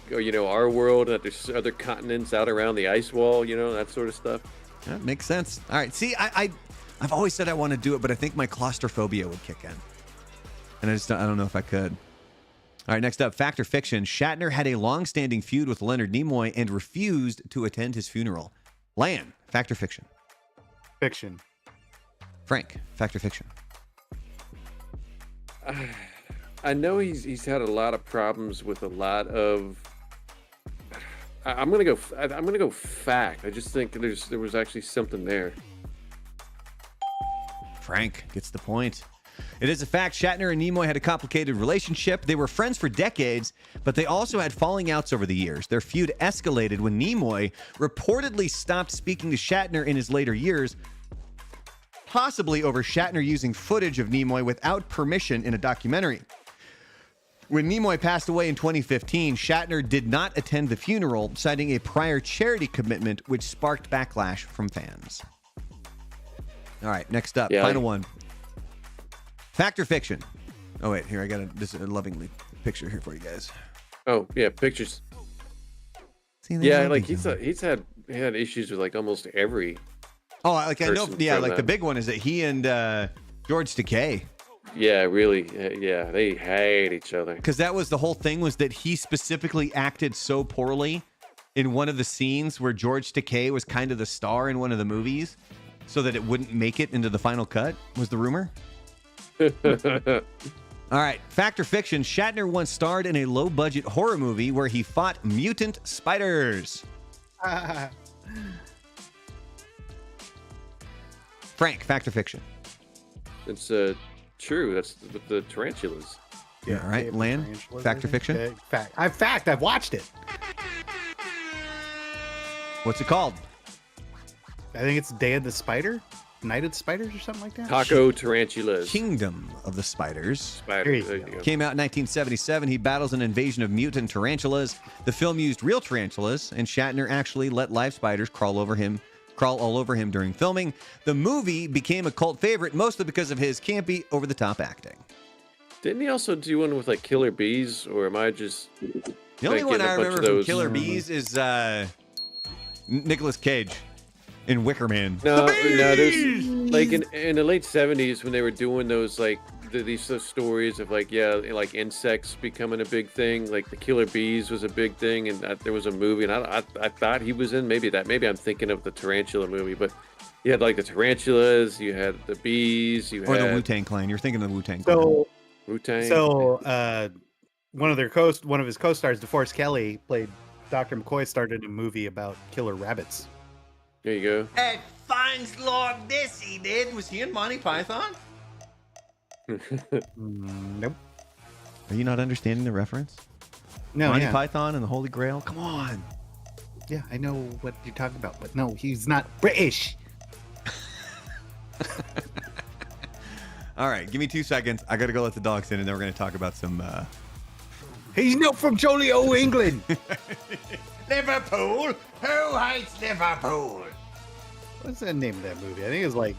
world, that there's other continents out around the ice wall, that sort of stuff. That makes sense. All right. See, I've always said I want to do it, but I think my claustrophobia would kick in, and I don't know if I could. All right, next up, fact or fiction. Shatner had a long-standing feud with Leonard Nimoy and refused to attend his funeral. Lan, fact or fiction? Fiction. Frank, fact or fiction? I know he's had a lot of problems with a lot of. I'm gonna go fact. I just think there was actually something there. Frank gets the point. It is a fact. Shatner and Nimoy had a complicated relationship. They were friends for decades, but they also had falling outs over the years. Their feud escalated when Nimoy reportedly stopped speaking to Shatner in his later years, possibly over Shatner using footage of Nimoy without permission in a documentary. When Nimoy passed away in 2015, Shatner did not attend the funeral, citing a prior charity commitment, which sparked backlash from fans. All right, next up, final one. Fact or fiction? Oh, wait, here, I got a lovingly picture here for you guys. Oh, yeah, pictures. See, yeah, like he's had issues with like almost every. Oh, like I know, yeah, like that. the big one is that he and George Takei. Yeah, really, yeah, they hate each other. Because that was the whole thing, was that he specifically acted so poorly in one of the scenes where George Takei was kind of the star in one of the movies, so that it wouldn't make it into the final cut, was the rumor. All right, fact or fiction, Shatner once starred in a low-budget horror movie where he fought mutant spiders. Frank, fact or fiction? It's true. That's with the tarantulas. Yeah, all right. Lan, fact or fiction? Fact. I've watched it. What's it called? I think it's Day of the Spider? Night of the Spiders or something like that? Taco tarantulas. Kingdom of the Spiders. Spiders. There you go. Came out in 1977. He battles an invasion of mutant tarantulas. The film used real tarantulas, and Shatner actually let live spiders crawl all over him during filming. The movie became a cult favorite, mostly because of his campy, over-the-top acting. Didn't he also do one with like killer bees, or am I just? The only one I remember from Killer Bees is Nicolas Cage in Wicker Man. No, there's like in the late 70s when they were doing those like these stories of like insects becoming a big thing. Like the killer bees was a big thing, and there was a movie, and I thought he was in maybe I'm thinking of the tarantula movie, but you had like the tarantulas, you had the bees, you had the Wu-Tang Clan. You're thinking of the Wu-Tang Clan. Wu-Tang. So one of his co-stars, DeForest Kelly, played Dr. McCoy, started a movie about killer rabbits. There you go. At Fines Lord this he did. Was he in Monty Python? Nope. Are you not understanding the reference? No, Monty Python and the Holy Grail? Come on. Yeah, I know what you're talking about, but no, he's not British. All right, give me 2 seconds. I got to go let the dogs in, and then we're going to talk about some... He's not from jolly old England. Liverpool? Who hates Liverpool? What's the name of that movie? I think it's like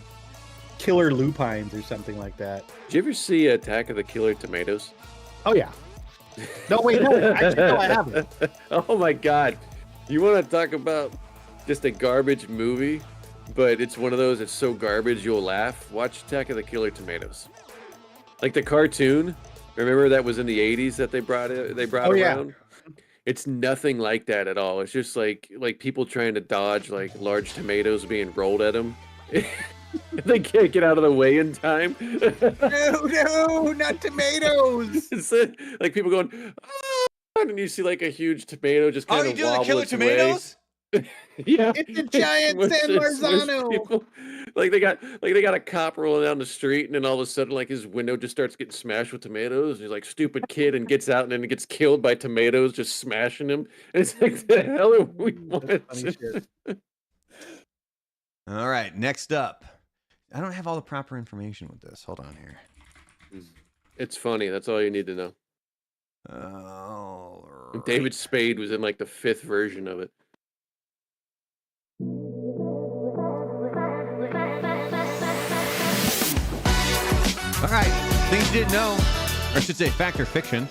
Killer Lupines or something like that. Did you ever see Attack of the Killer Tomatoes? Oh, yeah. No, wait, no. Actually, no, I haven't. Oh my God. You want to talk about just a garbage movie, but it's one of those that's so garbage you'll laugh? Watch Attack of the Killer Tomatoes. Like the cartoon, remember that was in the 80s that they brought around? It's nothing like that at all. It's just like people trying to dodge like large tomatoes being rolled at them. They can't get out of the way in time. No, not tomatoes. It's like people going, "Ah," and you see like a huge tomato just kind Oh, you of do the wobble Killer its Tomatoes? way. Yeah, It's a giant Smush San it, smush Marzano. people. Like they got a cop rolling down the street, and then all of a sudden, like his window just starts getting smashed with tomatoes. And he's like, "Stupid kid," and gets out, and then he gets killed by tomatoes just smashing him. And it's like, the hell are we Funny watching? shit. All right, next up. I don't have all the proper information with this. Hold on here. It's funny. That's all you need to know. All right. David Spade was in like the 5th version of it. All right, things you didn't know, or I should say fact or fiction,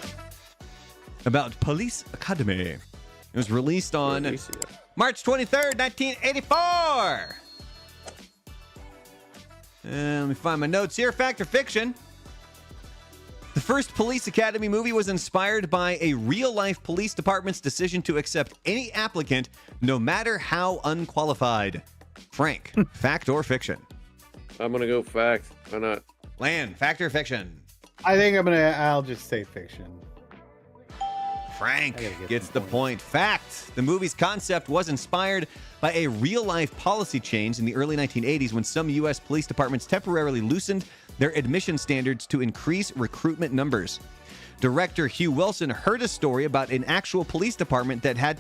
about Police Academy. It was released on Let me see that. March 23rd, 1984. Let me find my notes here. Fact or fiction? The first Police Academy movie was inspired by a real-life police department's decision to accept any applicant, no matter how unqualified. Frank, fact or fiction? I'm gonna go fact. Why not? Lan, fact or fiction? I think I'll just say fiction. Frank I gotta get gets some the points. point. Fact. The movie's concept was inspired by a real-life policy change in the early 1980s when some U.S. police departments temporarily loosened their admission standards to increase recruitment numbers. Director Hugh Wilson heard a story about an actual police department that had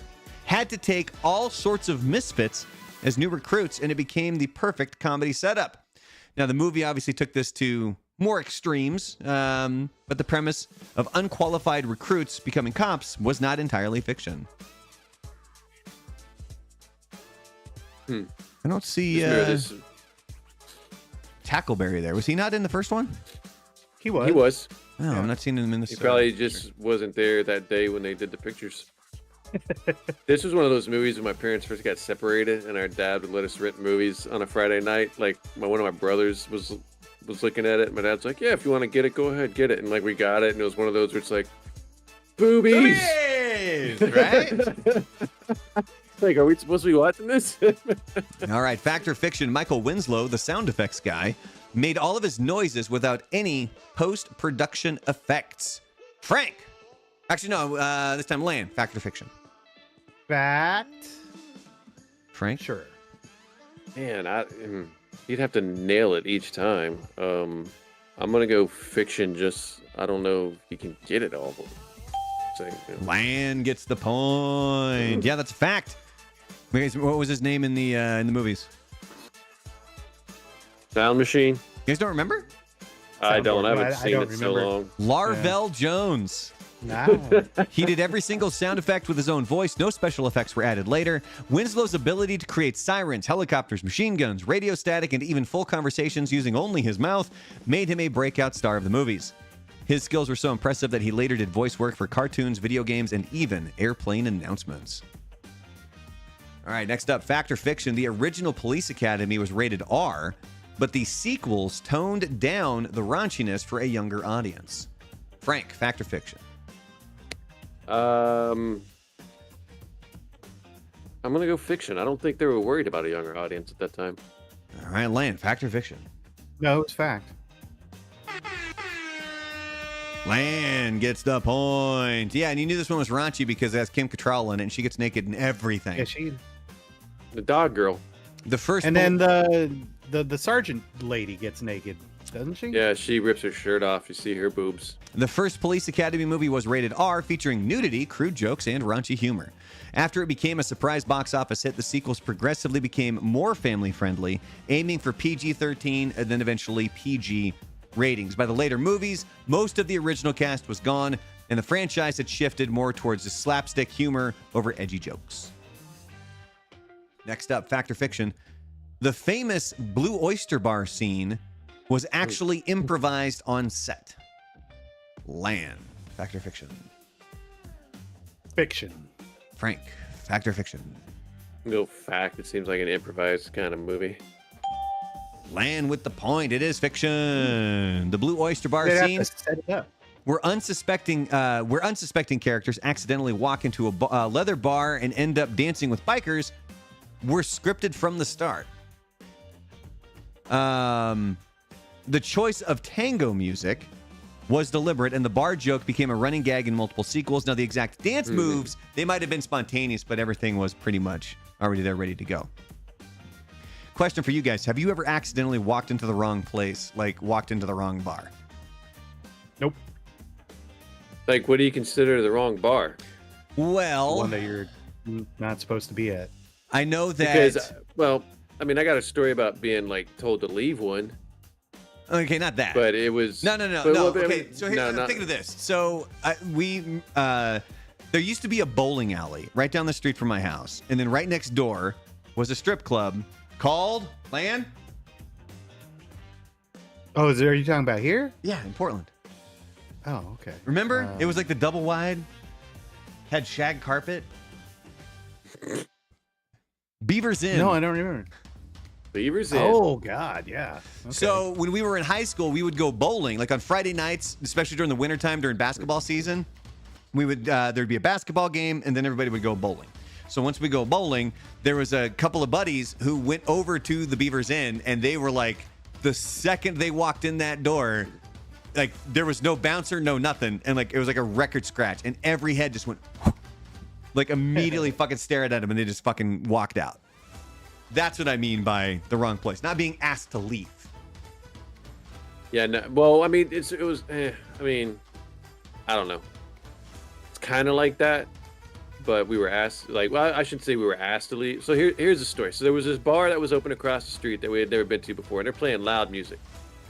to take all sorts of misfits as new recruits, and it became the perfect comedy setup. Now, the movie obviously took this to more extremes, but the premise of unqualified recruits becoming cops was not entirely fiction. I don't see This- Tackleberry there. Was he not in the first one? He was. He was. No, I'm not seeing him in this. He probably just wasn't there that day when they did the pictures. This was one of those movies when my parents first got separated, and our dad would let us rent movies on a Friday night. Like one of my brothers was looking at it, and my dad's like, "Yeah, if you want to get it, go ahead, get it." And like we got it, and it was one of those where it's like, boobies, right? Like, are we supposed to be watching this? All right, fact or fiction, Michael Winslow, the sound effects guy, made all of his noises without any post-production effects. Frank. Actually, no, this time Lan. Fact or fiction? Fact. Frank? Sure. Man, you'd have to nail it each time. I'm gonna go fiction. Just I don't know if you can get it all. So, Lan gets the point. Yeah, that's a fact. What was his name in the movies? Sound Machine. You guys don't remember? I don't. I Soundboard. haven't I seen don't it so remember. long. Larvell Jones. No. He did every single sound effect with his own voice. No special effects were added later. Winslow's ability to create sirens, helicopters, machine guns, radio static, and even full conversations using only his mouth made him a breakout star of the movies. His skills were so impressive that he later did voice work for cartoons, video games, and even airplane announcements. All right, next up, fact or fiction. The original Police Academy was rated R, but the sequels toned down the raunchiness for a younger audience. Frank, fact or fiction? I'm gonna go fiction. I don't think they were worried about a younger audience at that time. All right, Lan, fact or fiction? No, it's fact. Lan gets the point. Yeah, and you knew this one was raunchy because it has Kim Cattrall in it, and she gets naked in everything. Yeah, she. The dog girl. The first And then the sergeant lady gets naked, doesn't she? Yeah, she rips her shirt off. You see her boobs. The first Police Academy movie was rated R, featuring nudity, crude jokes, and raunchy humor. After it became a surprise box office hit, the sequels progressively became more family-friendly, aiming for PG-13 and then eventually PG-13. ratings. By the later movies, most of the original cast was gone, and the franchise had shifted more towards the slapstick humor over edgy jokes. Next up, Fact or Fiction. The famous Blue Oyster Bar scene was actually improvised on set. Lan. Fact or Fiction? Fiction. Frank. Fact or Fiction? No fact. It seems like an improvised kind of movie. Lan with the point. It is fiction. The Blue Oyster Bar They'd have scene. to set it up. Where unsuspecting characters accidentally walk into a leather bar and end up dancing with bikers were scripted from the start. The choice of tango music was deliberate, and the bar joke became a running gag in multiple sequels. Now, the exact dance moves, they might have been spontaneous, but everything was pretty much already there, ready to go. Question for you guys. Have you ever accidentally walked into the wrong place, like walked into the wrong bar? Nope. Like, what do you consider the wrong bar? Well, One that you're not supposed to be at. I know that... Because, well, I mean, I got a story about being, like, told to leave one, Okay, not that. but it was... No. but, well, I Okay, mean, so here's no, the not- think of this. So there used to be a bowling alley right down the street from my house, and then right next door was a strip club called Lan. Oh, are you talking about here? Yeah, in Portland. Oh, okay. Remember? It was like the double wide, had shag carpet. Beaver's Inn. No, I don't remember. Beavers in. Oh, God, yeah. Okay. So when we were in high school, we would go bowling, like on Friday nights, especially during the wintertime during basketball season. We would there'd be a basketball game, and then everybody would go bowling. So once we go bowling, there was a couple of buddies who went over to the Beaver's Inn, and they were like, the second they walked in that door, like there was no bouncer, no nothing, and like it was like a record scratch, and every head just went, like immediately fucking stared at them, and they just fucking walked out. That's what I mean by the wrong place, not being asked to leave. Yeah, no, well, I mean, it was, I mean, I don't know. It's kind of like that, but we were asked, like, well, I shouldn't say we were asked to leave. So here's the story. So there was this bar that was open across the street that we had never been to before, and they're playing loud music.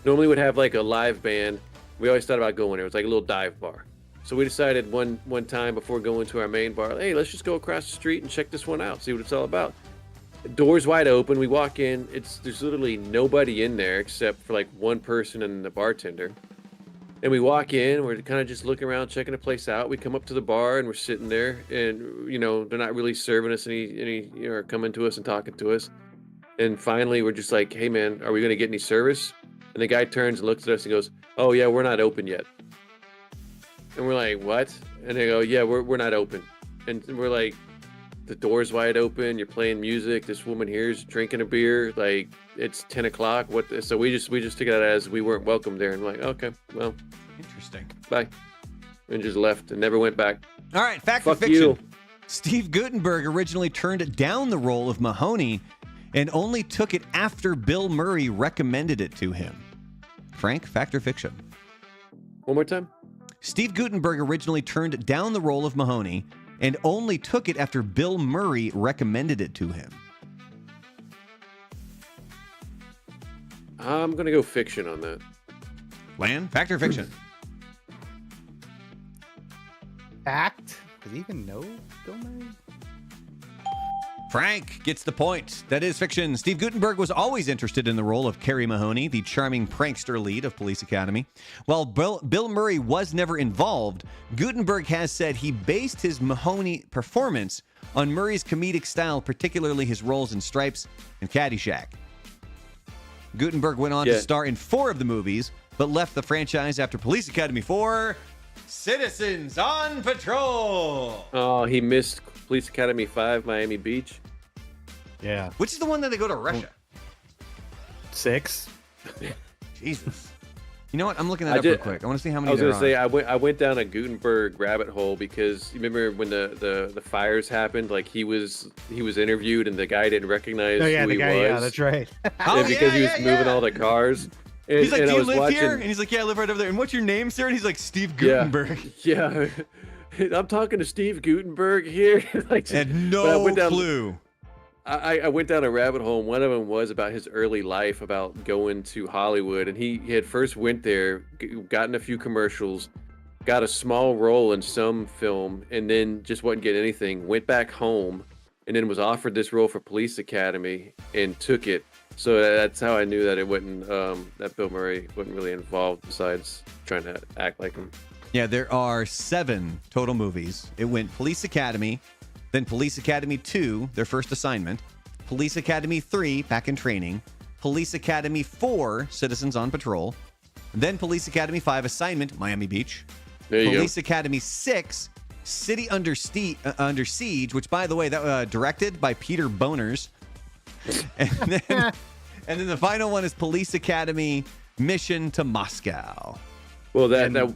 Normally would have like a live band. We always thought about going there. It was like a little dive bar. So we decided one time before going to our main bar, hey, let's just go across the street and check this one out, see what it's all about. Doors wide open. We walk in. There's literally nobody in there except for like one person and the bartender. And we walk in. We're kind of just looking around, checking the place out. We come up to the bar and we're sitting there, and they're not really serving us any or coming to us and talking to us. And finally, we're just like, hey man, are we gonna get any service? And the guy turns and looks at us and goes, oh yeah, we're not open yet. And we're like, what? And they go, yeah, we're not open. And we're like, the door's wide open, you're playing music, this woman here's drinking a beer, like it's 10 o'clock. So we just took it as we weren't welcome there, and we're like, okay, well, Interesting. bye. And just left and never went back. All right, fact or Fuck fiction. you. Steve Guttenberg originally turned down the role of Mahoney and only took it after Bill Murray recommended it to him. Frank, fact or fiction? One more time. Steve Guttenberg originally turned down the role of Mahoney and only took it after Bill Murray recommended it to him. I'm gonna go fiction on that. Lan, fact or fiction? Fact? Does he even know Bill Murray? Frank gets the point. That is fiction. Steve Guttenberg was always interested in the role of Carrie Mahoney, the charming prankster lead of Police Academy. While Bill Murray was never involved, Guttenberg has said he based his Mahoney performance on Murray's comedic style, particularly his roles in Stripes and Caddyshack. Guttenberg went on to star in 4 of the movies, but left the franchise after Police Academy 4, Citizens on Patrol. Oh, he missed Police Academy 5, Miami Beach. Yeah. Which is the one that they go to Russia? 6. Jesus. You know what? I'm looking that up real quick. I want to see how many I was there gonna say are. I went down a Gutenberg rabbit hole because you remember when the fires happened, like he was interviewed and the guy didn't recognize Oh, yeah, who the he guy, was. yeah, that's right. Oh, And because he was moving all the cars. And, He's like, and do I you was live here? And watching- he's like, yeah, I live right over there. And what's your name, sir? And he's like, Steve Yeah. Gutenberg. Yeah. I'm talking to Steve Gutenberg here. Like, Had but I no went down- clue. I went down a rabbit hole. And one of them was about his early life, about going to Hollywood, and he had first went there, gotten a few commercials, got a small role in some film, and then just wasn't getting anything. Went back home, and then was offered this role for Police Academy and took it. So that's how I knew that it wasn't that Bill Murray wasn't really involved, besides trying to act like him. Yeah, there are 7 total movies. It went Police Academy, then Police Academy 2, their first assignment, Police Academy 3, back in training, Police Academy 4, Citizens on Patrol, then Police Academy 5, assignment, Miami Beach, There you Police Academy 6, City Under Siege, which, by the way, that directed by Peter Boners. And then the final one is Police Academy Mission to Moscow. Well, that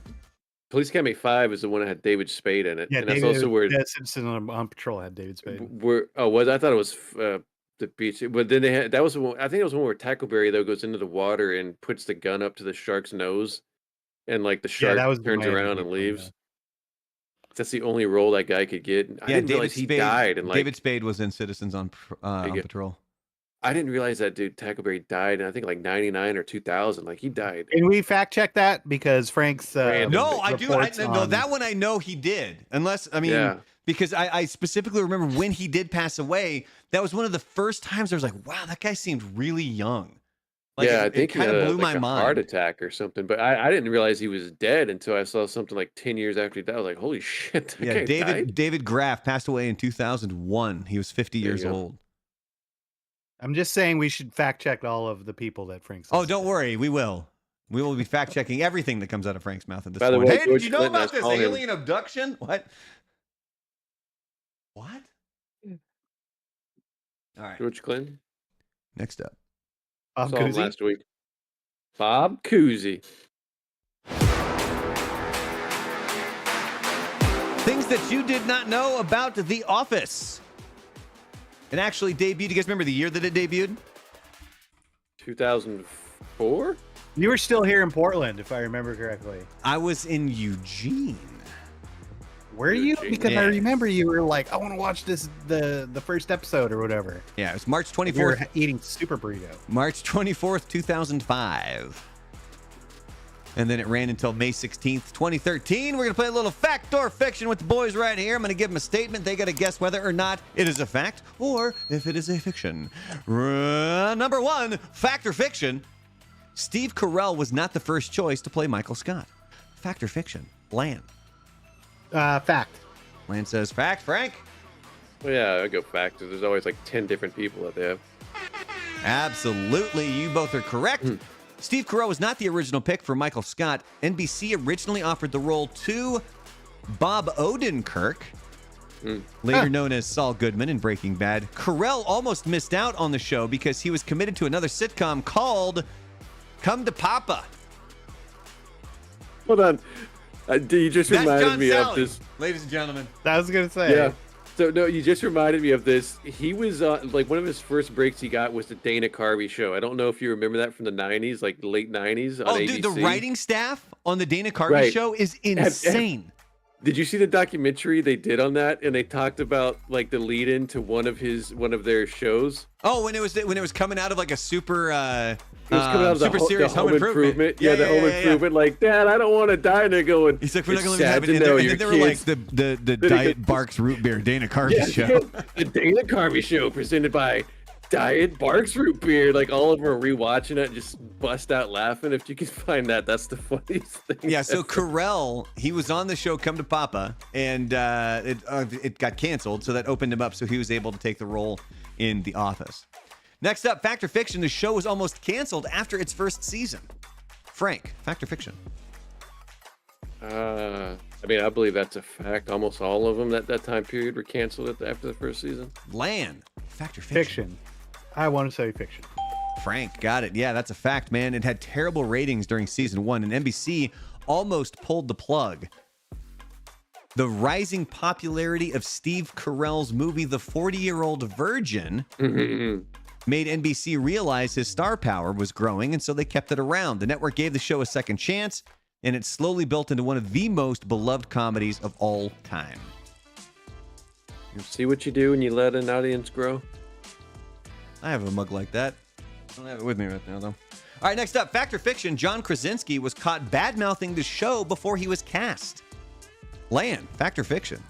Police Academy 5 is the one that had David Spade in it, Yeah, and that's also where Citizen on Patrol had David Spade. I thought it was the beach, but then they had that was the one. I think it was one where Tackleberry though goes into the water and puts the gun up to the shark's nose, and like the shark that was the turns Miami around Beach and one, leaves. yeah. That's the only role that guy could get. I didn't realize he died, and like David Spade was in Citizens on Patrol. I didn't realize that dude Tackleberry died in I think like 99 or 2000. Like he died. Can we fact check that? Because Frank's No, I do. No, on- that one I know he did. Unless, I mean, because I specifically remember when he did pass away, that was one of the first times I was like, wow, that guy seemed really young. Like, yeah, I it think he kind had of blew like my a mind. heart attack or something. But I didn't realize he was dead until I saw something like 10 years after he died. I was like, holy shit, that guy died? David Graff passed away in 2001. He was 50 years old. I'm just saying we should fact check all of the people that Frank says. Oh, don't worry, we will. We will be fact checking everything that comes out of Frank's mouth at this By the point. way, Hey, George did you know Clinton about has this called him- alien abduction? What? What? All right. George Clinton. Next up. Bob Saw him Cousy? last week. Bob Cousy. Things that you did not know about The Office. It actually debuted. You guys remember the year that it debuted? 2004? You were still here in Portland, if I remember correctly. I was in Eugene. Were you? Eugene. Because I Yeah. remember you were like, I want to watch the first episode or whatever. Yeah, it was March We 24th. were eating Super Burrito. March 24th, 2005. And then it ran until May 16th, 2013. We're going to play a little fact or fiction with the boys right here. I'm going to give them a statement. They got to guess whether or not it is a fact or if it is a fiction. Number 1, fact or fiction. Steve Carell was not the first choice to play Michael Scott. Fact or fiction? Lan. Fact. Lan says fact. Frank? Well, yeah, I go back to there's always like 10 different people that they have. Absolutely. You both are correct. Steve Carell was not the original pick for Michael Scott. NBC originally offered the role to Bob Odenkirk, later known as Saul Goodman in Breaking Bad. Carell almost missed out on the show because he was committed to another sitcom called Come to Papa. Hold on. You just That's reminded John me of Sally, this. ladies and gentlemen. I was gonna say. Yeah. So no, you just reminded me of this. He was like one of his first breaks he got was the Dana Carvey show. I don't know if you remember that from the 90s, like late 90s on Oh, ABC. dude, the writing staff on the Dana Carvey Right. show is insane. Did you see the documentary they did on that? And they talked about like the lead in to one of their shows. Oh, when it was coming out of like a super It was coming out of super the serious Home Improvement. Yeah, the Home Improvement. Like, Dad, I don't want to die. And they're going. He's like, we're not "It's going to let me sad have it. to And know then they your were like kids-" the they Diet go- Barks Root Beer Dana Carvey Yeah, show. the Dana Carvey show presented by Diet Barks Root Beer. Like all of them are rewatching it, and just bust out laughing. If you can find that, that's the funniest thing. Yeah, so Carell, he was on the show Come to Papa, and it got canceled, so that opened him up, so he was able to take the role in The Office. Next up, Fact or Fiction. The show was almost canceled after its first season. Frank, fact or fiction? I mean, I believe that's a fact. Almost all of them that time period were canceled after the first season. Lan, fact or fiction? Fiction. I want to say fiction. Frank, got it. Yeah, that's a fact, man. It had terrible ratings during season 1, and NBC almost pulled the plug. The rising popularity of Steve Carell's movie, The 40-Year-Old Virgin, made NBC realize his star power was growing, and so they kept it around. The network gave the show a second chance, and it slowly built into one of the most beloved comedies of all time. See what you do when you let an audience grow. I have a mug like that. I don't have it with me right now, though. All right, next up, Fact or Fiction. John Krasinski was caught bad-mouthing the show before he was cast. Lan, Fact or Fiction?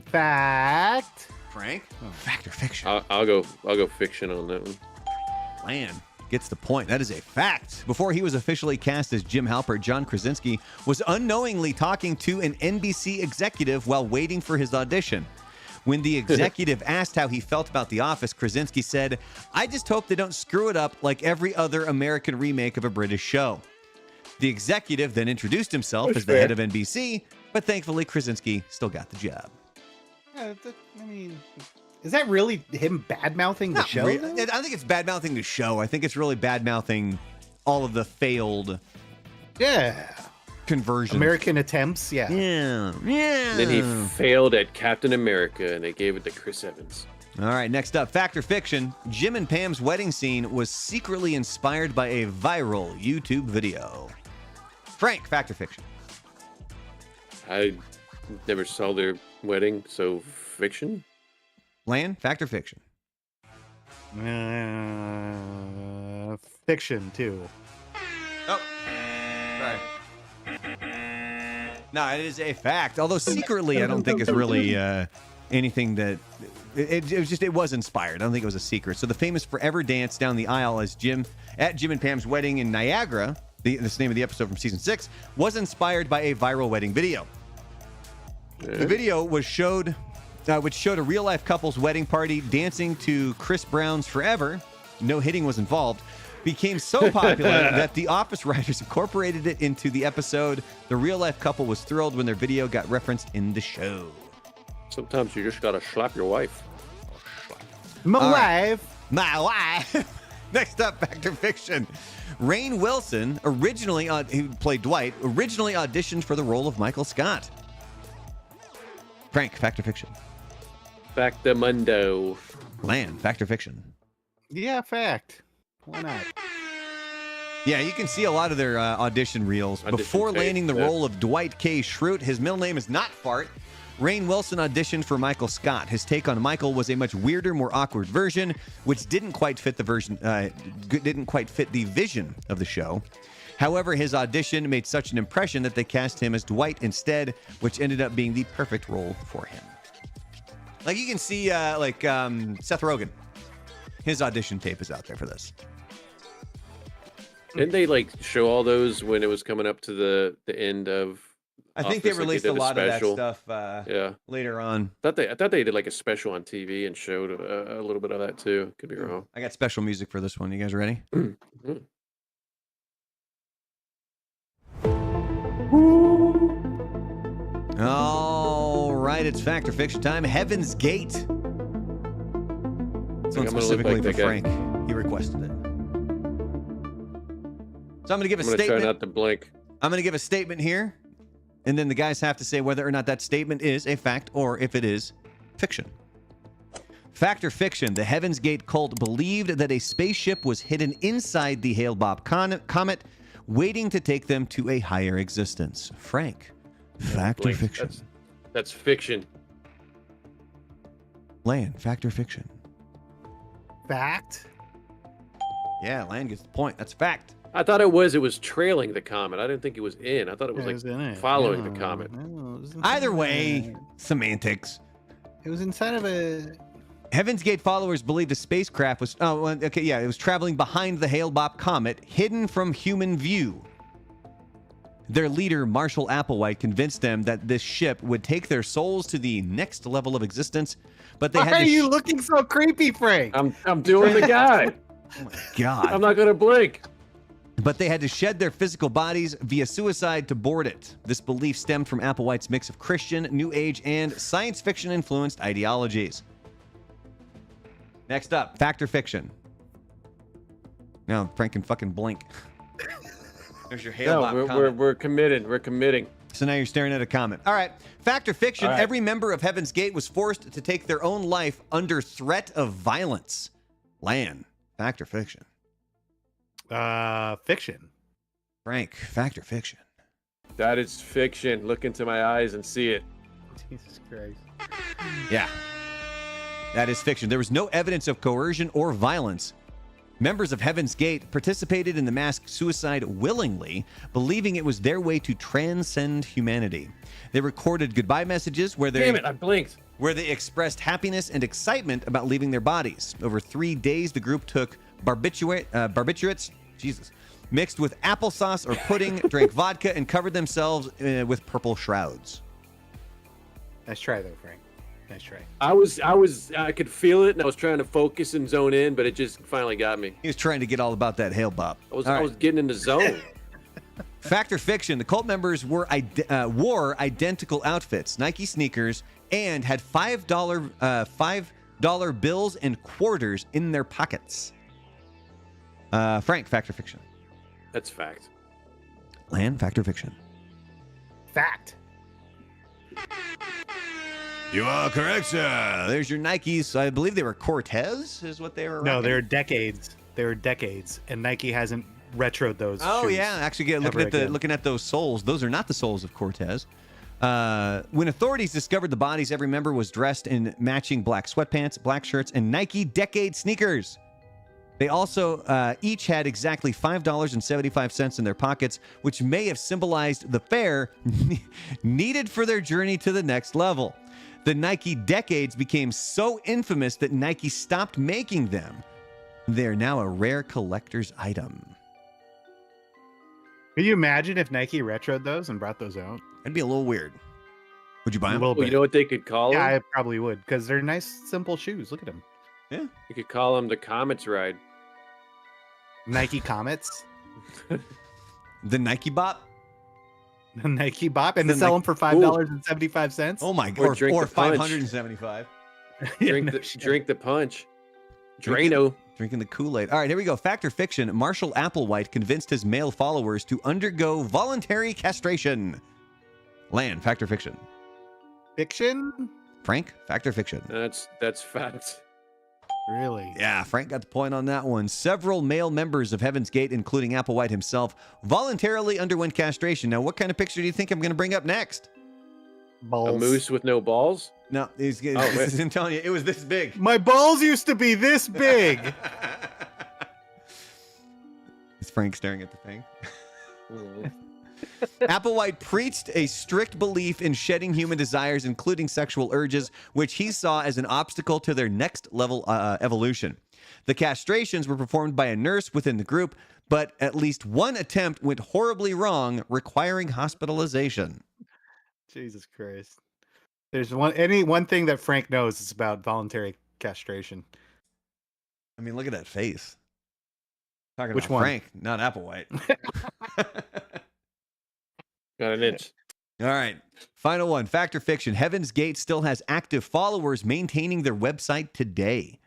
Fact. Frank? Fact or Fiction? I'll go fiction on that one. Lan gets the point. That is a fact. Before he was officially cast as Jim Halpert, John Krasinski was unknowingly talking to an NBC executive while waiting for his audition. When the executive asked how he felt about The Office, Krasinski said, "I just hope they don't screw it up like every other American remake of a British show." The executive then introduced himself as the head of NBC, but thankfully Krasinski still got the job. I mean, is that really him bad-mouthing the show? I don't think it's bad-mouthing the show. I think it's really bad-mouthing all of the failed conversions. American attempts, Yeah. Then he failed at Captain America, and they gave it to Chris Evans. All right, next up, Fact or Fiction. Jim and Pam's wedding scene was secretly inspired by a viral YouTube video. Frank, Fact or Fiction? I never saw their wedding, so fiction. Lan, Fact or Fiction? Fiction, too. Oh, sorry. No, it is a fact. Although secretly, I don't think it's really anything that... It was inspired. I don't think it was a secret. So the famous Forever Dance down the aisle at Jim and Pam's wedding in Niagara, this name of the episode from season 6, was inspired by a viral wedding video. The video was which showed a real-life couple's wedding party dancing to Chris Brown's Forever. No hitting was involved. Became so popular that the Office writers incorporated it into the episode. The real-life couple was thrilled when their video got referenced in the show. Sometimes you just gotta slap your wife. My wife. Next up, Fact or Fiction. Rainn Wilson, who played Dwight, originally auditioned for the role of Michael Scott. Frank, Fact or Fiction? Factamundo. Lan, Fact or Fiction? Yeah, fact. Why not? Yeah, you can see a lot of their audition reels. Before landing the role of Dwight K. Schrute, his middle name is not Fart. Rainn Wilson auditioned for Michael Scott. His take on Michael was a much weirder, more awkward version, which didn't quite fit the vision of the show. However, his audition made such an impression that they cast him as Dwight instead, which ended up being the perfect role for him. Like you can see, Seth Rogen, his audition tape is out there for this. Didn't they show all those when it was coming up to the end of? I think they released a lot of that stuff later on. I thought they did a special on TV and showed a little bit of that too. Could be wrong. I got special music for this one. You guys ready? All right, it's Fact or Fiction time. Heaven's Gate. This one specifically for Frank. He requested it. So I'm going to give a statement. Try not to blink. I'm going to give a statement here, and then the guys have to say whether or not that statement is a fact or if it is fiction. Fact or fiction, the Heaven's Gate cult believed that a spaceship was hidden inside the Hale-Bopp comet, waiting to take them to a higher existence. Frank, fact or fiction? That's fiction. Lan, fact or fiction? Fact. Yeah, Lan gets the point. That's fact. I thought it was trailing the comet. I didn't think it was in. I thought it was following the comet. No, Either way, semantics. It was inside of a... Heaven's Gate followers believed the spacecraft was... it was traveling behind the Hale-Bopp comet, hidden from human view. Their leader, Marshall Applewhite, convinced them that this ship would take their souls to the next level of existence, but they had to... Why are you looking so creepy, Frank? I'm doing the guy. Oh my God. I'm not going to blink. But they had to shed their physical bodies via suicide to board it. This belief stemmed from Applewhite's mix of Christian, New Age, and science fiction-influenced ideologies. Next up, fact or fiction? No, Frank can fucking blink. There's your Hale-Bopp comment. We're committed. We're committing. So now you're staring at a comment. All right. Fact or fiction, every member of Heaven's Gate was forced to take their own life under threat of violence. Lan, fact or fiction? Fiction. Frank, fact or fiction? That is fiction. Look into my eyes and see it. Jesus Christ. Yeah. That is fiction. There was no evidence of coercion or violence. Members of Heaven's Gate participated in the mass suicide willingly, believing it was their way to transcend humanity. They recorded goodbye messages where Damn it, I blinked. they expressed happiness and excitement about leaving their bodies. Over 3 days, the group took barbiturates, mixed with applesauce or pudding, drank vodka, and covered themselves with purple shrouds. Nice try, though, Frank. Nice try. I could feel it, and I was trying to focus and zone in, but it just finally got me. He was trying to get all about that hail bop. I was getting in the zone. Fact or fiction? The cult members wore identical outfits, Nike sneakers, and had $5 bills and quarters in their pockets. Frank, fact or fiction? That's fact. Lan, fact or fiction? Fact. You are correct, sir. There's your Nikes. I believe they were Cortez, is what they were. No, rocking. they're decades. They're decades, and Nike hasn't retroed those. Oh shoes yeah, actually, ever again. looking at those soles. Those are not the soles of Cortez. When authorities discovered the bodies, every member was dressed in matching black sweatpants, black shirts, and Nike Decade sneakers. They also each had exactly $5.75 in their pockets, which may have symbolized the fare needed for their journey to the next level. The Nike Decades became so infamous that Nike stopped making them. They're now a rare collector's item. Can you imagine if Nike retroed those and brought those out? That'd be a little weird. Would you buy A them? little Well, bit. you know what they could call Yeah, them? I probably would, because they're nice, simple shoes. Look at them. Yeah. You could call them the Comets Ride. Nike Comets, The Nike Bop? Nike Bop, and The they sell them Nike- for $5.75. Oh my Or god. drink Or the punch. 575. Drink the punch. Drink Drano. Drinking the Kool-Aid. All right, here we go. Fact or fiction? Marshall Applewhite convinced his male followers to undergo voluntary castration. Lan, fact or fiction? Fiction? Frank, fact or fiction? That's fact. Really? Yeah, Frank got the point on that one. Several male members of Heaven's Gate, including Applewhite himself, voluntarily underwent castration. Now, what kind of picture do you think I'm going to bring up next? Balls. A moose with no balls? No, wait. I'm telling you, it was this big. My balls used to be this big. Is Frank staring at the thing? Applewhite preached a strict belief in shedding human desires, including sexual urges, which he saw as an obstacle to their next level evolution. The castrations were performed by a nurse within the group, but at least one attempt went horribly wrong, requiring hospitalization. Jesus Christ. There's one thing that Frank knows is about voluntary castration. I mean, look at that face. Talking Which about one? Frank, not Applewhite. Got an inch. All right. Final one. Fact or fiction? Heaven's Gate still has active followers maintaining their website today.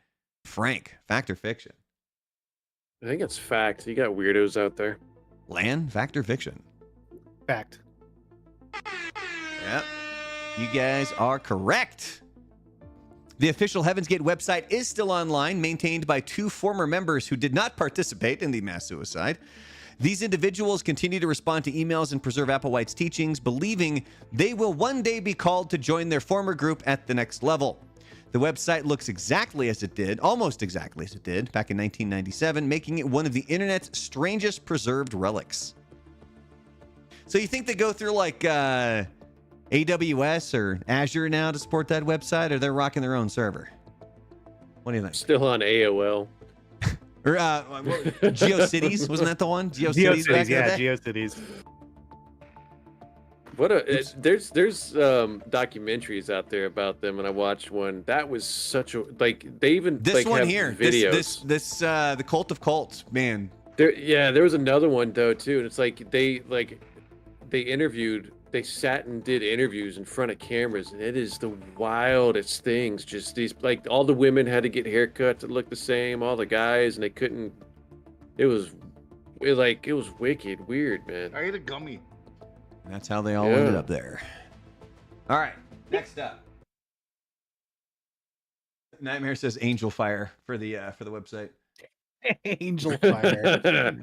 Frank, fact or fiction? I think it's fact. You got weirdos out there. Lan, fact or fiction? Fact. Yep. You guys are correct. The official Heaven's Gate website is still online, maintained by 2 former members who did not participate in the mass suicide. These individuals continue to respond to emails and preserve Applewhite's teachings, believing they will one day be called to join their former group at the next level. The website looks exactly as it did, almost exactly as it did, back in 1997, making it one of the internet's strangest preserved relics. So you think they go through like AWS or Azure now to support that website, or they're rocking their own server? What do you think? Still on AOL. Or GeoCities, wasn't that the one? GeoCities back in the day? GeoCities. There's documentaries out there about them, and I watched one. That was such a they even This like one have here, videos. this the Cult of Cults, man. There was another one though too, and it's like they sat and did interviews in front of cameras, and it is the wildest things. Just these, like, all the women had to get haircuts that looked the same, all the guys, and they couldn't. It was wicked, weird, man. I ate a gummy. That's how they all Yeah. ended up there. All right, next up. Nightmare says Angel Fire for the website. Angel Fire.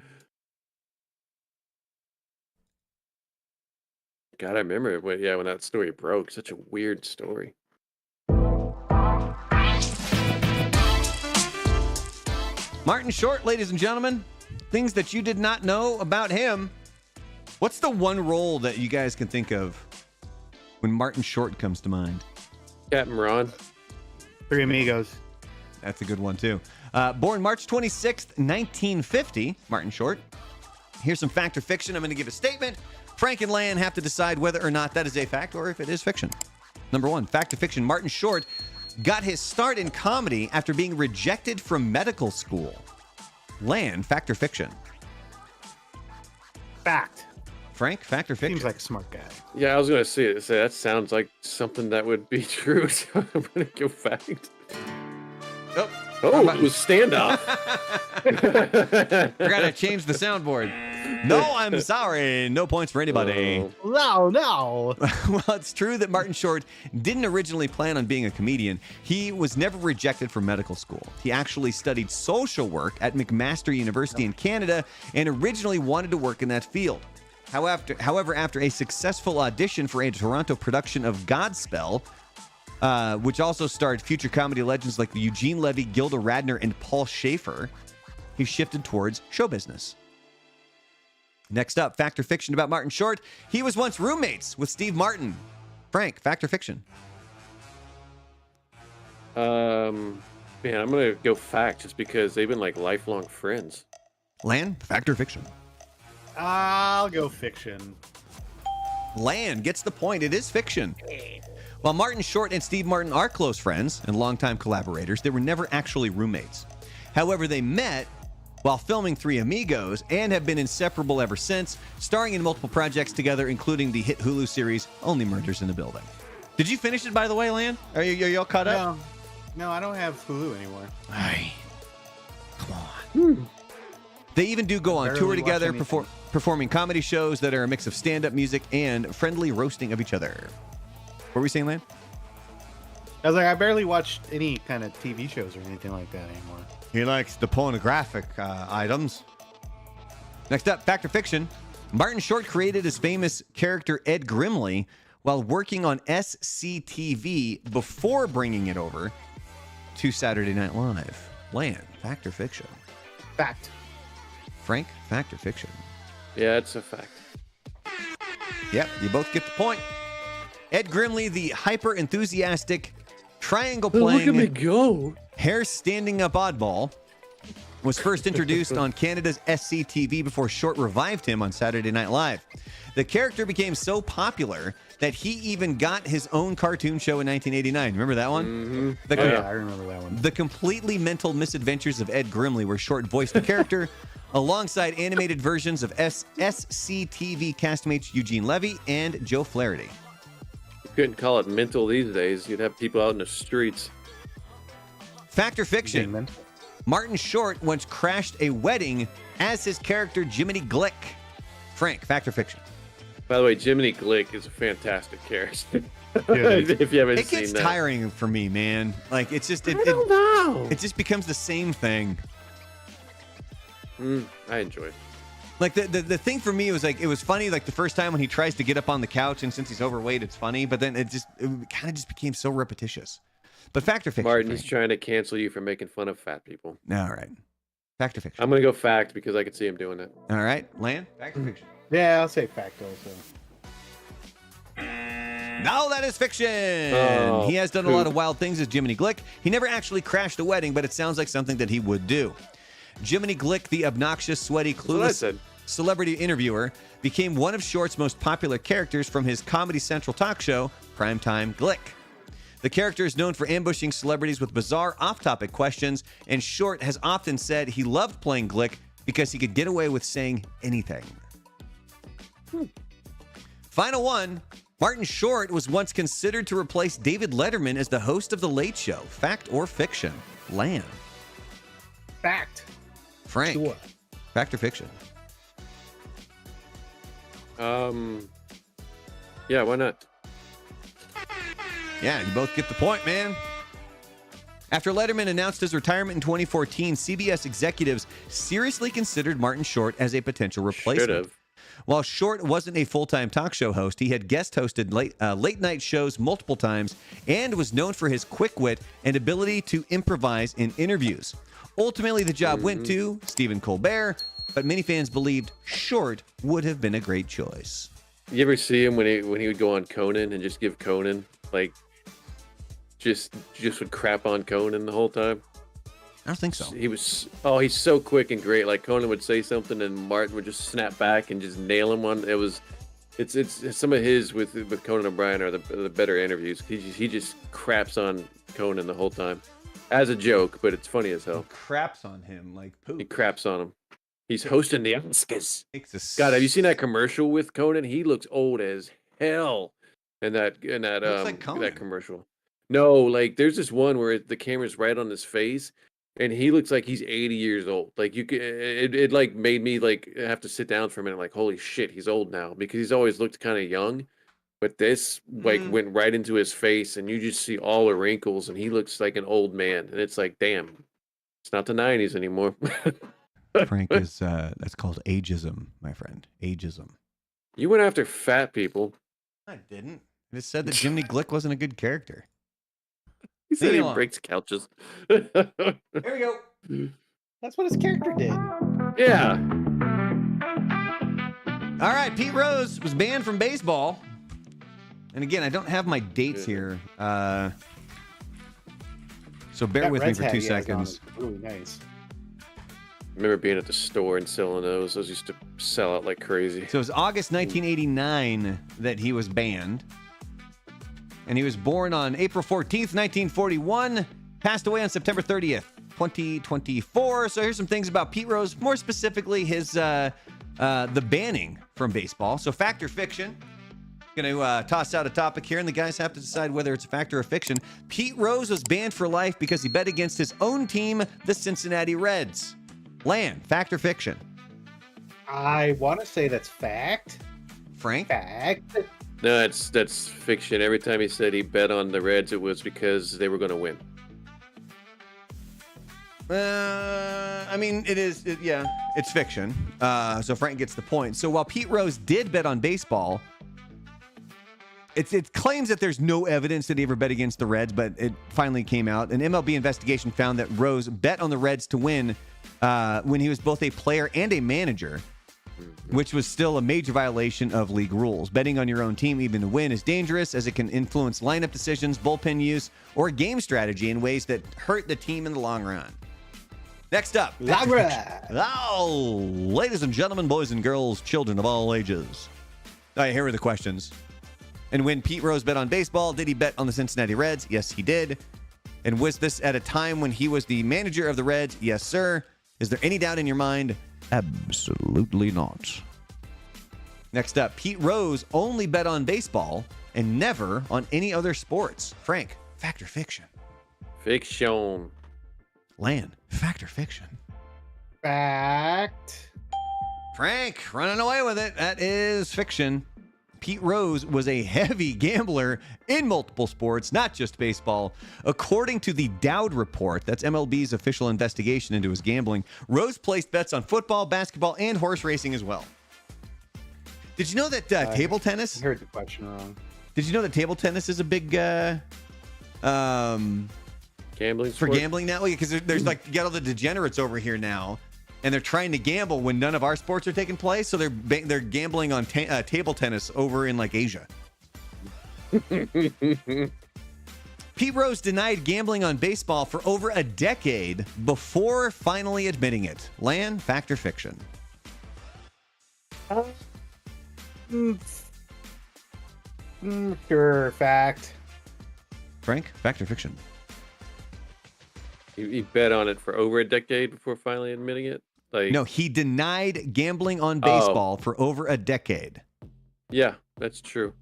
God, I remember when that story broke. Such a weird story. Martin Short, ladies and gentlemen. Things that you did not know about him. What's the one role that you guys can think of when Martin Short comes to mind? Captain Ron. Three Amigos. That's a good one, too. Born March 26th, 1950, Martin Short. Here's some fact or fiction. I'm going to give a statement. Frank and Lan have to decide whether or not that is a fact or if it is fiction. Number one, fact or fiction. Martin Short got his start in comedy after being rejected from medical school. Lan, fact or fiction? Fact. Frank, fact or fiction? Seems like a smart guy. Yeah, I was gonna say that sounds like something that would be true. So I'm gonna go fact. Oh, it was standoff. We're gonna change the soundboard. No, I'm sorry. No points for anybody. No. Well, it's true that Martin Short didn't originally plan on being a comedian. He was never rejected from medical school. He actually studied social work at McMaster University in Canada and originally wanted to work in that field. However, after a successful audition for a Toronto production of Godspell, which also starred future comedy legends like Eugene Levy, Gilda Radner, and Paul Schaefer, he shifted towards show business. Next up, fact or fiction about Martin Short. He was once roommates with Steve Martin. Frank, fact or fiction? Man, I'm gonna go fact just because they've been like lifelong friends. Lan, fact or fiction? I'll go fiction. Lan gets the point. It is fiction. While Martin Short and Steve Martin are close friends and longtime collaborators, they were never actually roommates. However, they met while filming Three Amigos and have been inseparable ever since, starring in multiple projects together, including the hit Hulu series Only Murders in the Building. Did you finish it, by the way, Lan? Are you all caught up? No, I don't have Hulu anymore. Ay, come on. They even do go on tour together, performing comedy shows that are a mix of stand-up music and friendly roasting of each other. What were we saying, Lan? I was like, I barely watch any kind of TV shows or anything like that anymore. He likes the pornographic items. Next up, fact or fiction. Martin Short created his famous character Ed Grimley while working on SCTV before bringing it over to Saturday Night Live. Lan, fact or fiction? Fact. Frank, fact or fiction? Yeah, it's a fact. Yep, you both get the point. Ed Grimley, the hyper-enthusiastic, triangle-playing, look at me go. hair-standing-up oddball, was first introduced on Canada's SCTV before Short revived him on Saturday Night Live. The character became so popular that he even got his own cartoon show in 1989. Remember that one? Mm-hmm. I remember that one. The Completely Mental Misadventures of Ed Grimley, where Short voiced the character, alongside animated versions of SCTV castmates Eugene Levy and Joe Flaherty. You couldn't call it mental these days. You'd have people out in the streets. Fact or fiction? Demon. Martin Short once crashed a wedding as his character Jiminy Glick. Frank, fact or fiction? By the way, Jiminy Glick is a fantastic character. Dude. If you haven't It seen gets that. tiring for me, man. Like, it's just, I don't know. it just becomes the same thing. I enjoy it. Like, the thing for me was, like, it was funny, like, the first time when he tries to get up on the couch, and since he's overweight, it's funny, but then it kind of just became so repetitious. But fact or fiction? Martin, he's Frank? trying to cancel you for making fun of fat people. All right. Fact or fiction? I'm going to go fact because I can see him doing it. All right. Lan, fact or fiction? Yeah, I'll say fact also. No, that is fiction. Oh, He has done a lot of wild things as Jiminy Glick. He never actually crashed a wedding, but it sounds like something that he would do. Jiminy Glick, the obnoxious, sweaty, That's what I clueless said. celebrity interviewer, became one of Short's most popular characters from his Comedy Central talk show, Primetime Glick. The character is known for ambushing celebrities with bizarre off-topic questions, and Short has often said he loved playing Glick because he could get away with saying anything. Final one. Martin Short was once considered to replace David Letterman as the host of The Late Show. Fact or fiction? Lan. Fact. Frank. Sure. Fact or fiction? Yeah, why not? Yeah, you both get the point, man. After Letterman announced his retirement in 2014, CBS executives seriously considered Martin Short as a potential replacement. Should have. While Short wasn't a full-time talk show host, he had guest hosted late-night shows multiple times and was known for his quick wit and ability to improvise in interviews. Ultimately, the job went to Stephen Colbert, but many fans believed Short would have been a great choice. You ever see him when he would go on Conan and just give Conan like just would crap on Conan the whole time? I don't think so. He's so quick and great. Like Conan would say something and Martin would just snap back and just nail him on. It's some of his with Conan O'Brien are the better interviews. He just craps on Conan the whole time as a joke, but it's funny as hell. He craps on him like poop. He craps on him. He's hosting the Oscars. God, have you seen that commercial with Conan? He looks old as hell in that that commercial. No, like there's this one where the camera's right on his face, and he looks like he's 80 years old. Like it like made me like have to sit down for a minute. Like holy shit, he's old now because he's always looked kind of young, but this like went right into his face, and you just see all the wrinkles, and he looks like an old man, and it's like damn, it's not the 90s anymore. Frank is that's called ageism, my friend. Ageism. You went after fat people. I didn't. I just said that Jiminy Glick wasn't a good character. He said he breaks couches. There we go. That's what his character did. Yeah. All right, Pete Rose was banned from baseball. And again, I don't have my dates here. So bear with me for 2 seconds. Really nice. I remember being at the store and selling those. Those used to sell out like crazy. So it was August 1989 that he was banned. And he was born on April 14th, 1941. Passed away on September 30th, 2024. So here's some things about Pete Rose. More specifically, his the banning from baseball. So fact or fiction. Going to toss out a topic here, and the guys have to decide whether it's a fact or a fiction. Pete Rose was banned for life because he bet against his own team, the Cincinnati Reds. Lan, fact or fiction? I want to say that's fact. Frank? Fact. No, that's fiction. Every time he said he bet on the Reds, it was because they were going to win. I mean, it's fiction. So Frank gets the point. So while Pete Rose did bet on baseball, it claims that there's no evidence that he ever bet against the Reds, but it finally came out. An MLB investigation found that Rose bet on the Reds to win when he was both a player and a manager, which was still a major violation of league rules. Betting on your own team, even to win, is dangerous as it can influence lineup decisions, bullpen use, or game strategy in ways that hurt the team in the long run. Next up. Oh, ladies and gentlemen, boys and girls, children of all ages. All right, here are the questions. And when Pete Rose bet on baseball, did he bet on the Cincinnati Reds? Yes, he did. And was this at a time when he was the manager of the Reds? Yes, sir. Is there any doubt in your mind? Absolutely not. Next up, Pete Rose only bet on baseball and never on any other sports. Frank, fact or fiction? Fiction. Lan, fact or fiction? Fact. Frank, running away with it. That is fiction. Pete Rose was a heavy gambler in multiple sports, not just baseball. According to the Dowd Report, that's MLB's official investigation into his gambling, Rose placed bets on football, basketball, and horse racing as well. Did you know that table tennis? I heard the question wrong. Did you know that table tennis is a big gambling for sport? gambling now? Because there's like, you got all the degenerates over here now. And they're trying to gamble when none of our sports are taking place, so they're gambling on table tennis over in like Asia. Pete Rose denied gambling on baseball for over a decade before finally admitting it. Lan, fact or fiction? Sure, fact. Frank, fact or fiction? He bet on it for over a decade before finally admitting it. No, he denied gambling on baseball for over a decade. Yeah, that's true.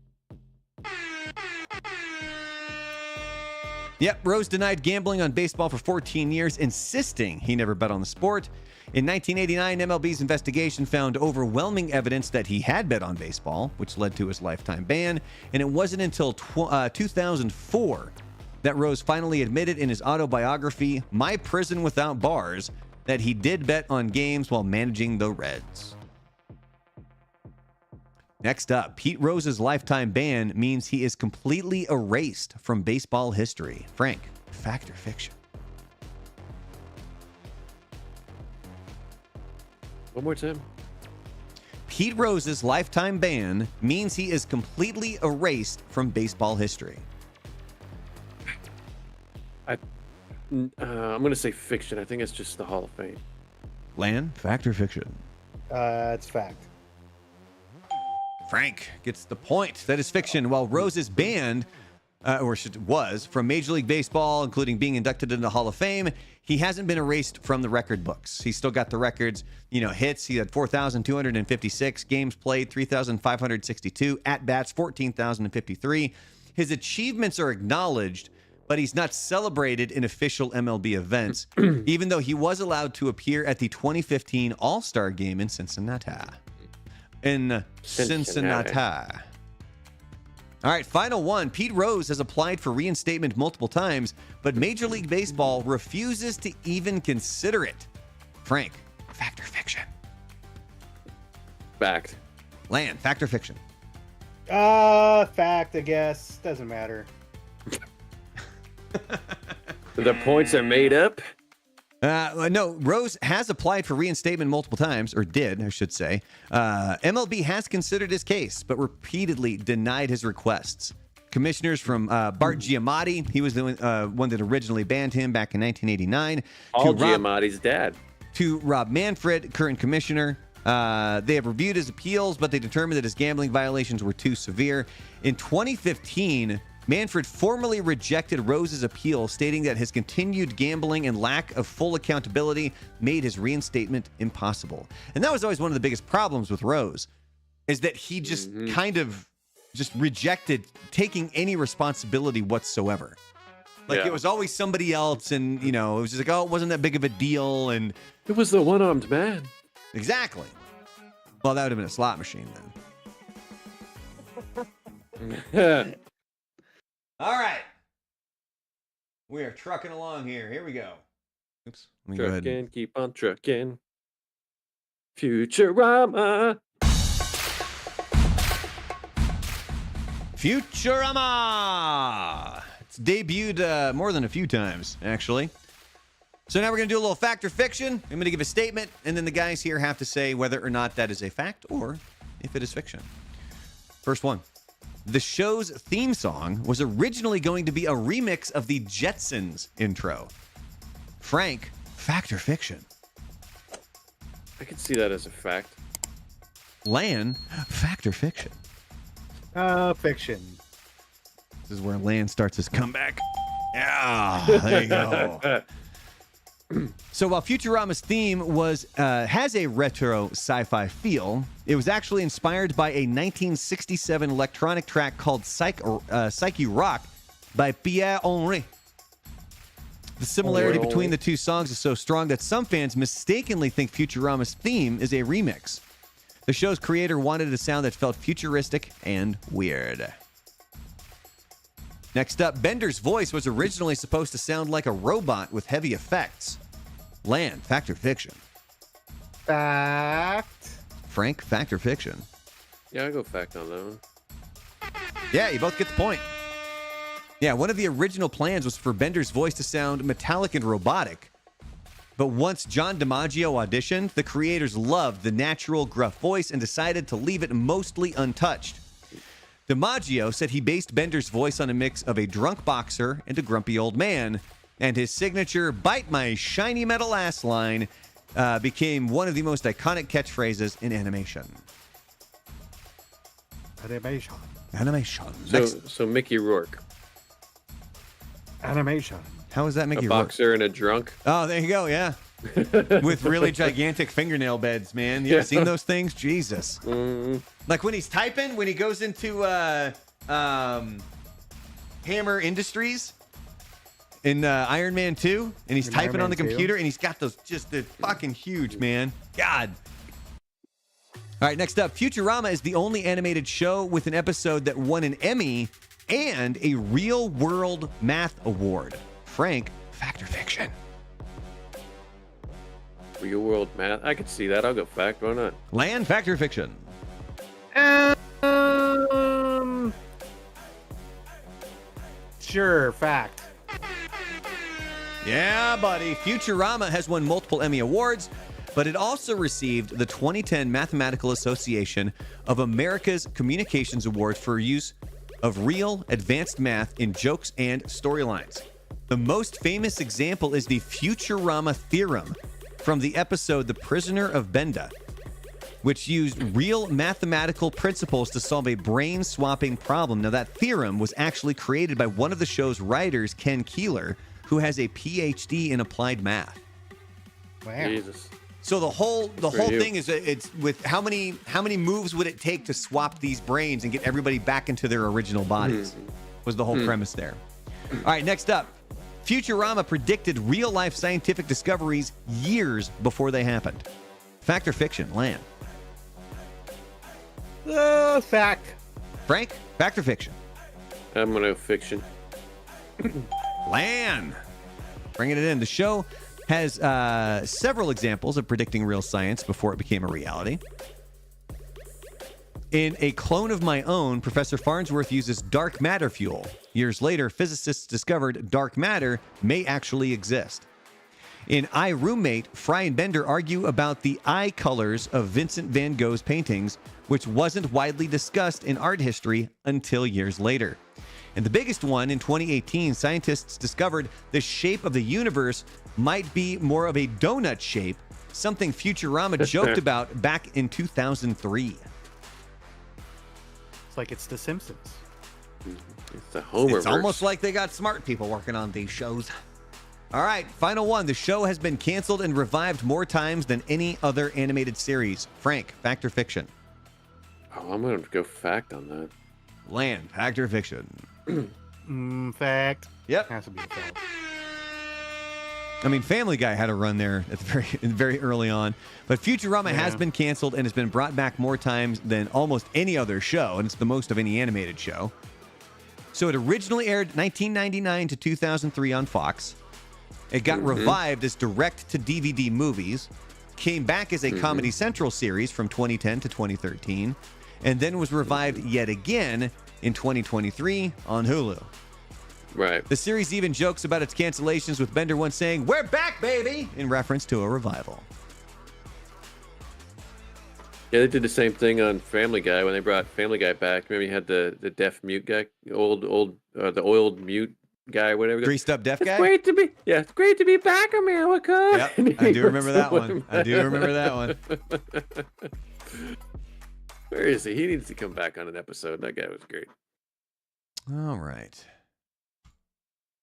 Yep, Rose denied gambling on baseball for 14 years, insisting he never bet on the sport. In 1989, MLB's investigation found overwhelming evidence that he had bet on baseball, which led to his lifetime ban. And it wasn't until 2004 that Rose finally admitted in his autobiography, My Prison Without Bars, that he did bet on games while managing the Reds. Next up, Pete Rose's lifetime ban means he is completely erased from baseball history. Frank, fact or fiction? One more time. Pete Rose's lifetime ban means he is completely erased from baseball history. I'm going to say fiction. I think it's just the Hall of Fame. Lan, fact or fiction? It's fact. Frank gets the point. That is fiction. While Rose is banned, was, from Major League Baseball, including being inducted into the Hall of Fame, he hasn't been erased from the record books. He's still got the records, hits. He had 4,256, games played 3,562, at-bats 14,053. His achievements are acknowledged, but he's not celebrated in official MLB events, even though he was allowed to appear at the 2015 All-Star Game in Cincinnati. All right, final one. Pete Rose has applied for reinstatement multiple times, but Major League Baseball refuses to even consider it. Frank, fact or fiction? Fact. Lan, fact or fiction? Fact, I guess. Doesn't matter. The points are made up. No, Rose has applied for reinstatement multiple times, or did, I should say. MLB has considered his case, but repeatedly denied his requests. Commissioners from Bart Giamatti, he was the one that originally banned him back in 1989. All Giamatti's dad. To Rob Manfred, current commissioner. They have reviewed his appeals, but they determined that his gambling violations were too severe. In 2015, Manfred formally rejected Rose's appeal, stating that his continued gambling and lack of full accountability made his reinstatement impossible. And that was always one of the biggest problems with Rose, is that he just kind of just rejected taking any responsibility whatsoever. Like, it was always somebody else, and, it was just like, oh, it wasn't that big of a deal, and... It was the one-armed man. Exactly. Well, that would have been a slot machine then. All right. We are trucking along here. Here we go. Oops. Let me go ahead. Trucking, keep on trucking. Futurama. Futurama. It's debuted more than a few times, actually. So now we're going to do a little fact or fiction. I'm going to give a statement, and then the guys here have to say whether or not that is a fact or if it is fiction. First one. The show's theme song was originally going to be a remix of the Jetsons intro. Frank, fact or fiction? I can see that as a fact. Lan, fact or fiction? Fiction. This is where Lan starts his comeback. Yeah, there you go. So while Futurama's theme has a retro sci-fi feel, it was actually inspired by a 1967 electronic track called Psyche Rock by Pierre Henry. The similarity between the two songs is so strong that some fans mistakenly think Futurama's theme is a remix. The show's creator wanted a sound that felt futuristic and weird. Next up, Bender's voice was originally supposed to sound like a robot with heavy effects. Lan, fact or fiction? Fact. Frank, fact or fiction? Yeah, I'll go fact on that one. Yeah, you both get the point. Yeah, one of the original plans was for Bender's voice to sound metallic and robotic. But once John DiMaggio auditioned, the creators loved the natural, gruff voice and decided to leave it mostly untouched. DiMaggio said he based Bender's voice on a mix of a drunk boxer and a grumpy old man, and his signature "bite my shiny metal ass" line became one of the most iconic catchphrases in animation. Animation. So Mickey Rourke. Animation. How is that Mickey A Rourke? boxer and a drunk. Oh, there you go, yeah. With really gigantic fingernail beds, man. You ever seen those things? Jesus. Like when he's typing, when he goes into Hammer Industries in Iron Man 2, and he's typing on the computer, and he's got those they're fucking huge, man. God. All right, next up, Futurama is the only animated show with an episode that won an Emmy and a real-world math award. Frank, fact or fiction? Real world math. I could see that. I'll go fact. Why not? Lan, fact or fiction? Sure, fact. Yeah, buddy. Futurama has won multiple Emmy Awards. but it also received the 2010 Mathematical Association of America's Communications Award for use of real advanced math in jokes and storylines. The most famous example is the Futurama theorem from the episode The Prisoner of Benda, which used real mathematical principles to solve a brain-swapping problem. Now, that theorem was actually created by one of the show's writers, Ken Keeler, who has a PhD in applied math. Wow. Jesus. So the whole you. thing is it's with how many moves would it take to swap these brains and get everybody back into their original bodies? Was the whole premise there. All right, next up. Futurama predicted real-life scientific discoveries years before they happened. Fact or fiction? Lan. Fact. Frank? Fact or fiction? I'm gonna fiction. Lan. Bringing it in. The show has several examples of predicting real science before it became a reality. In A Clone of My Own, Professor Farnsworth uses dark matter fuel. Years later, physicists discovered dark matter may actually exist. In I, Roommate, Fry and Bender argue about the eye colors of Vincent van Gogh's paintings, which wasn't widely discussed in art history until years later. And the biggest one, in 2018, scientists discovered the shape of the universe might be more of a donut shape, something Futurama joked about back in 2003. It's like it's The Simpsons. It's a Homer. It's almost like they got smart people working on these shows. All right, final one. The show has been canceled and revived more times than any other animated series. Frank, fact or fiction? Oh, I'm gonna go fact on that. Lan, fact or fiction? Fact. Yep. Has to be a fact. I mean, Family Guy had a run there at the very early on, but Futurama has been canceled and has been brought back more times than almost any other show, and it's the most of any animated show. So it originally aired 1999 to 2003 on Fox. It got revived as direct-to-DVD movies, came back as a Comedy Central series from 2010 to 2013, and then was revived yet again in 2023 on Hulu. Right. The series even jokes about its cancellations, with Bender once saying, "We're back, baby," in reference to a revival. Yeah, they did the same thing on Family Guy when they brought Family Guy back. Remember, you had the deaf mute guy, the oiled mute guy, whatever. Greased up deaf guy? It's great to be back, America. Yep, I do remember that one. I do remember that one. Where is he? He needs to come back on an episode. That guy was great. All right.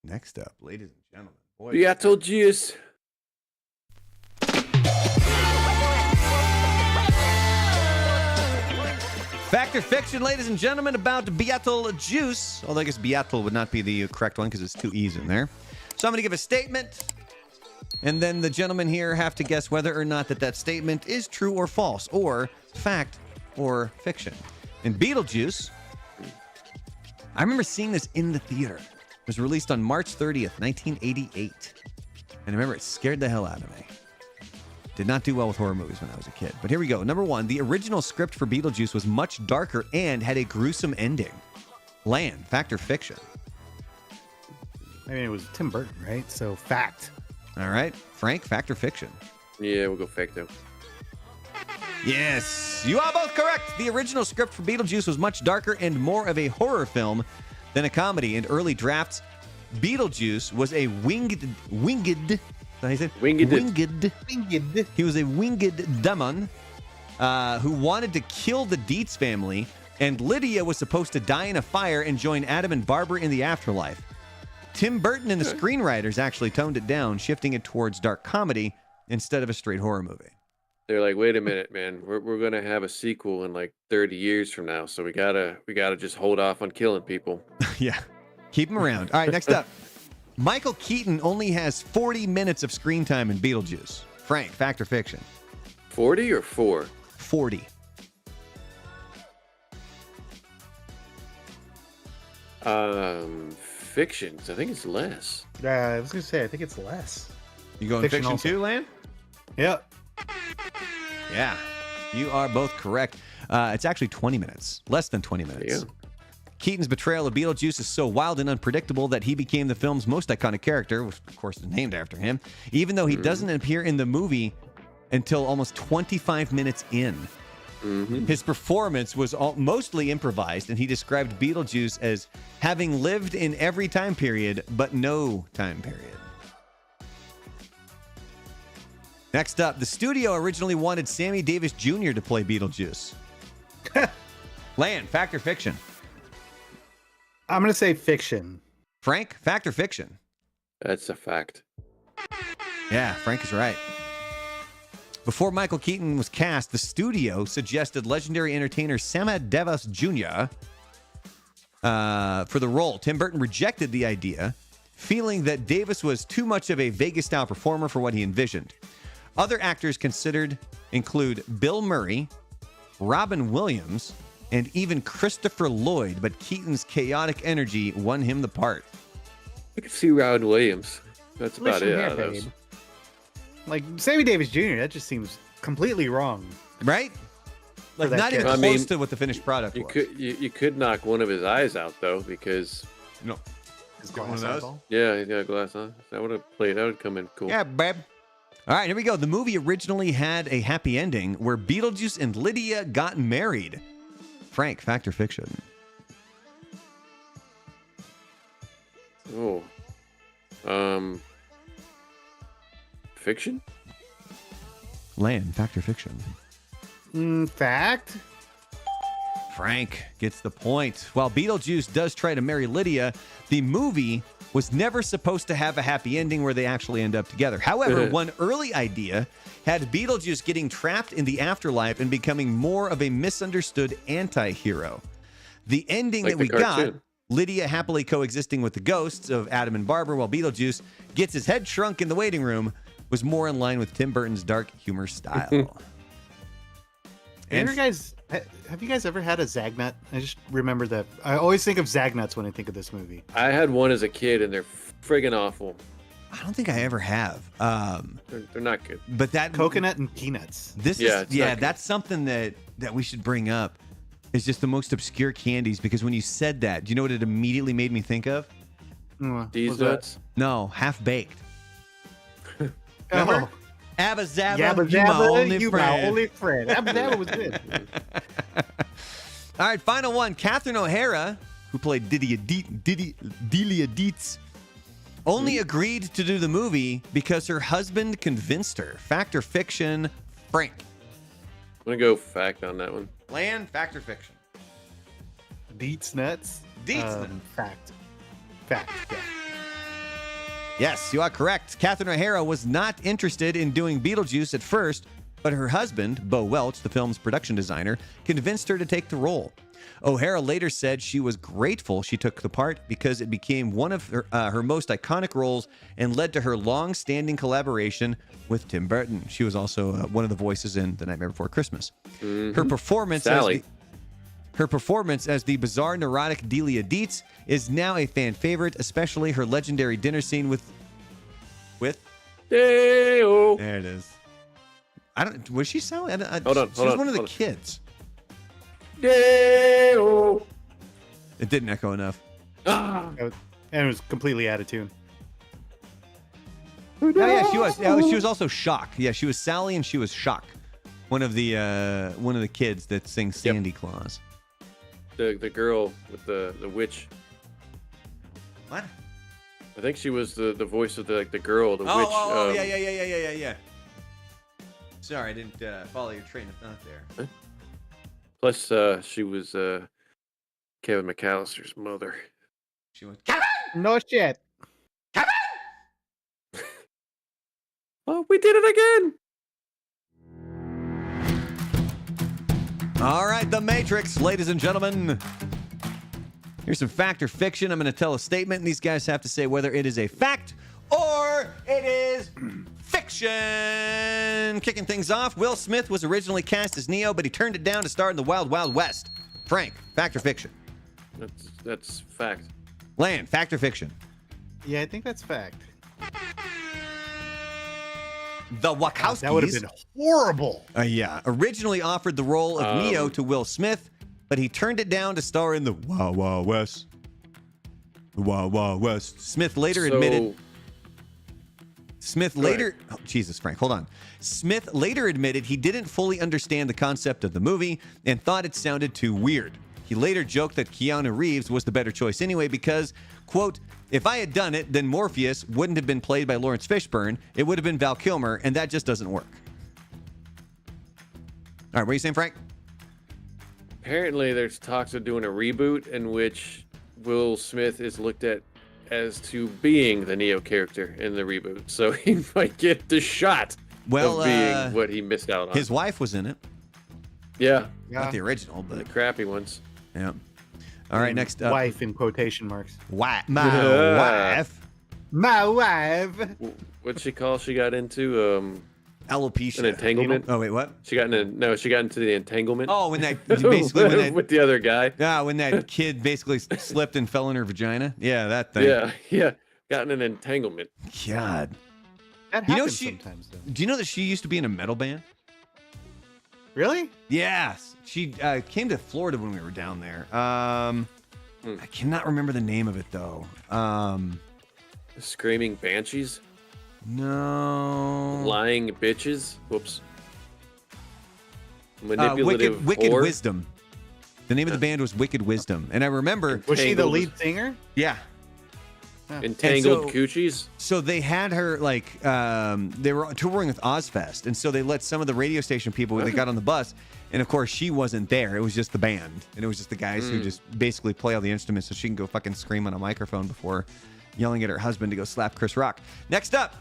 Next up, ladies and gentlemen. Boy, Beetlejuice. Fact or fiction, ladies and gentlemen, about Beetlejuice. Although I guess Beetle would not be the correct one because it's two E's in there. So I'm going to give a statement, and then the gentlemen here have to guess whether or not that statement is true or false, or fact or fiction. In Beetlejuice, I remember seeing this in the theater. It was released on March 30th, 1988. And I remember it scared the hell out of me. Did not do well with horror movies when I was a kid. But here we go. Number one, the original script for Beetlejuice was much darker and had a gruesome ending. Lan, fact or fiction? I mean, it was Tim Burton, right? So fact. All right. Frank, fact or fiction? Yeah, we'll go fake though. Yes, you are both correct. The original script for Beetlejuice was much darker and more of a horror film than a comedy. In early drafts, Beetlejuice was a winged. How you say? Winged. He was a winged demon who wanted to kill the Dietz family, and Lydia was supposed to die in a fire and join Adam and Barbara in the afterlife. Tim Burton and the screenwriters actually toned it down, shifting it towards dark comedy instead of a straight horror movie. They're like, wait a minute, man. We're gonna have a sequel in like 30 years from now, so we gotta just hold off on killing people. Yeah, keep him around. All right, next up, Michael Keaton only has 40 minutes of screen time in Beetlejuice. Frank, fact or fiction? 40 or 4? 40. Fiction. 'Cause I think it's less. I was gonna say, I think it's less. You going Fiction fiction also. too, Lan? Yep. Yeah, you are both correct. It's actually 20 minutes, less than 20 minutes. Yeah. Keaton's portrayal of Beetlejuice is so wild and unpredictable that he became the film's most iconic character, which of course is named after him. Even though he doesn't appear in the movie until almost 25 minutes in. His performance was mostly improvised, and he described Beetlejuice as having lived in every time period, but no time period. Next up, the studio originally wanted Sammy Davis Jr. to play Beetlejuice. Land, fact or fiction? I'm going to say fiction. Frank, fact or fiction? That's a fact. Yeah, Frank is right. Before Michael Keaton was cast, the studio suggested legendary entertainer Samad Devas Jr. For the role. Tim Burton rejected the idea, feeling that Davis was too much of a Vegas-style performer for what he envisioned. Other actors considered include Bill Murray, Robin Williams, and even Christopher Lloyd, but Keaton's chaotic energy won him the part. I could see Robin Williams. That's about Listen it. here, Out of those. babe. Like Sammy Davis Jr., that just seems completely wrong. Right? Like, that not even character. close I mean, to what the finished product You was. you could knock one of his eyes out though, because No. His Got one of glass those? eyeball. yeah, he's got a glass on. That would have played. That would come in cool. Yeah, babe. All right, here we go. The movie originally had a happy ending where Beetlejuice and Lydia got married. Frank, fact or fiction? Oh. Fiction? Land, fact or fiction? Fact? Frank gets the point. While Beetlejuice does try to marry Lydia, the movie was never supposed to have a happy ending where they actually end up together. However, one early idea had Beetlejuice getting trapped in the afterlife and becoming more of a misunderstood anti-hero. The ending Like that we the got, cartoon. Lydia happily coexisting with the ghosts of Adam and Barbara while Beetlejuice gets his head shrunk in the waiting room, was more in line with Tim Burton's dark humor style. Have you guys ever had a Zagnut? I just remember that. I always think of Zagnuts when I think of this movie. I had one as a kid, and they're friggin' awful. I don't think I ever have. They're not good. But that Coconut and peanuts. This Yeah, is it's not good. that's something that we should bring up. Is just the most obscure candies, because when you said that, do you know what it immediately made me think of? These Was that- nuts. No, half baked. Oh, Remember? Abba Zabba, Yabba you my Dabba, only you friend. my only friend. Yabba Dabba was good. All right, final one. Catherine O'Hara, who played Delia Dietz, only agreed to do the movie because her husband convinced her. Fact or fiction, Frank? I'm gonna go fact on that one. Land, fact or fiction? Deets nuts. Deets nuts. Fact. Fact. Yeah. Yes, you are correct. Catherine O'Hara was not interested in doing Beetlejuice at first, but her husband, Bo Welch, the film's production designer, convinced her to take the role. O'Hara later said she was grateful she took the part because it became one of her most iconic roles and led to her long-standing collaboration with Tim Burton. She was also one of the voices in The Nightmare Before Christmas. Her performance Sally. Her performance as the bizarre, neurotic Delia Dietz is now a fan favorite, especially her legendary dinner scene with. Hey-oh. There it is. Was she Sally? Hold on, She hold was on, one of the hold on. kids. Hey-oh. It didn't echo enough. Ah. And it was completely out of tune. Oh yeah, she was. Yeah, she was also Shock. Yeah, she was Sally and she was Shock. One of the kids that sings Sandy Claus. The girl with the witch. What? I think she was the voice of the girl, the witch. Yeah. Sorry, I didn't follow your train of thought there. Plus, she was Kevin McAllister's mother. She went. No shit. Oh, we did it again! All right, The Matrix, ladies and gentlemen. Here's some fact or fiction. I'm going to tell a statement, and these guys have to say whether it is a fact or it is fiction. Kicking things off, Will Smith was originally cast as Neo, but he turned it down to star in The Wild Wild West. Frank, fact or fiction? That's fact. Land, fact or fiction? Yeah, I think that's fact. The Wachowskis. That would have been horrible. Yeah, originally offered the role of Neo to Will Smith, but he turned it down to star in The Wild Wild West. The Wild Wild West. Smith later admitted Smith later, oh, Jesus, Frank, hold on. Smith later admitted he didn't fully understand the concept of the movie and thought it sounded too weird. He later joked that Keanu Reeves was the better choice anyway because, quote, if I had done it, then Morpheus wouldn't have been played by Lawrence Fishburne. It would have been Val Kilmer, and that just doesn't work. All right, what are you saying, Frank? Apparently, there's talks of doing a reboot in which Will Smith is looked at as to being the Neo character in the reboot. So he might get the shot of being what he missed out on. His wife was in it. Yeah. Not the original, but the crappy ones. Yeah. All right, next up. Wife in quotation marks. My wife. My wife. What'd she call? She got into alopecia. An entanglement. Oh wait, what? She got into the entanglement. Oh, when that basically with the other guy. Yeah, when that kid basically slipped and fell in her vagina. Yeah, that thing. Yeah. Got in an entanglement. God. That happens sometimes. Though. Do you know that she used to be in a metal band? Really? Yes. She came to Florida when we were down there. I cannot remember the name of it though. Screaming Banshees? No. Lying Bitches? Whoops. Manipulative Wicked Wisdom. The name of the band was Wicked Wisdom. And I remember... Was she the lead singer? Yeah. Entangled Coochies? So they had her, like, they were touring with Ozfest. And so they let some of the radio station people, they got on the bus. And, of course, she wasn't there. It was just the band. And it was just the guys who just basically play all the instruments so she can go fucking scream on a microphone before yelling at her husband to go slap Chris Rock. Next up.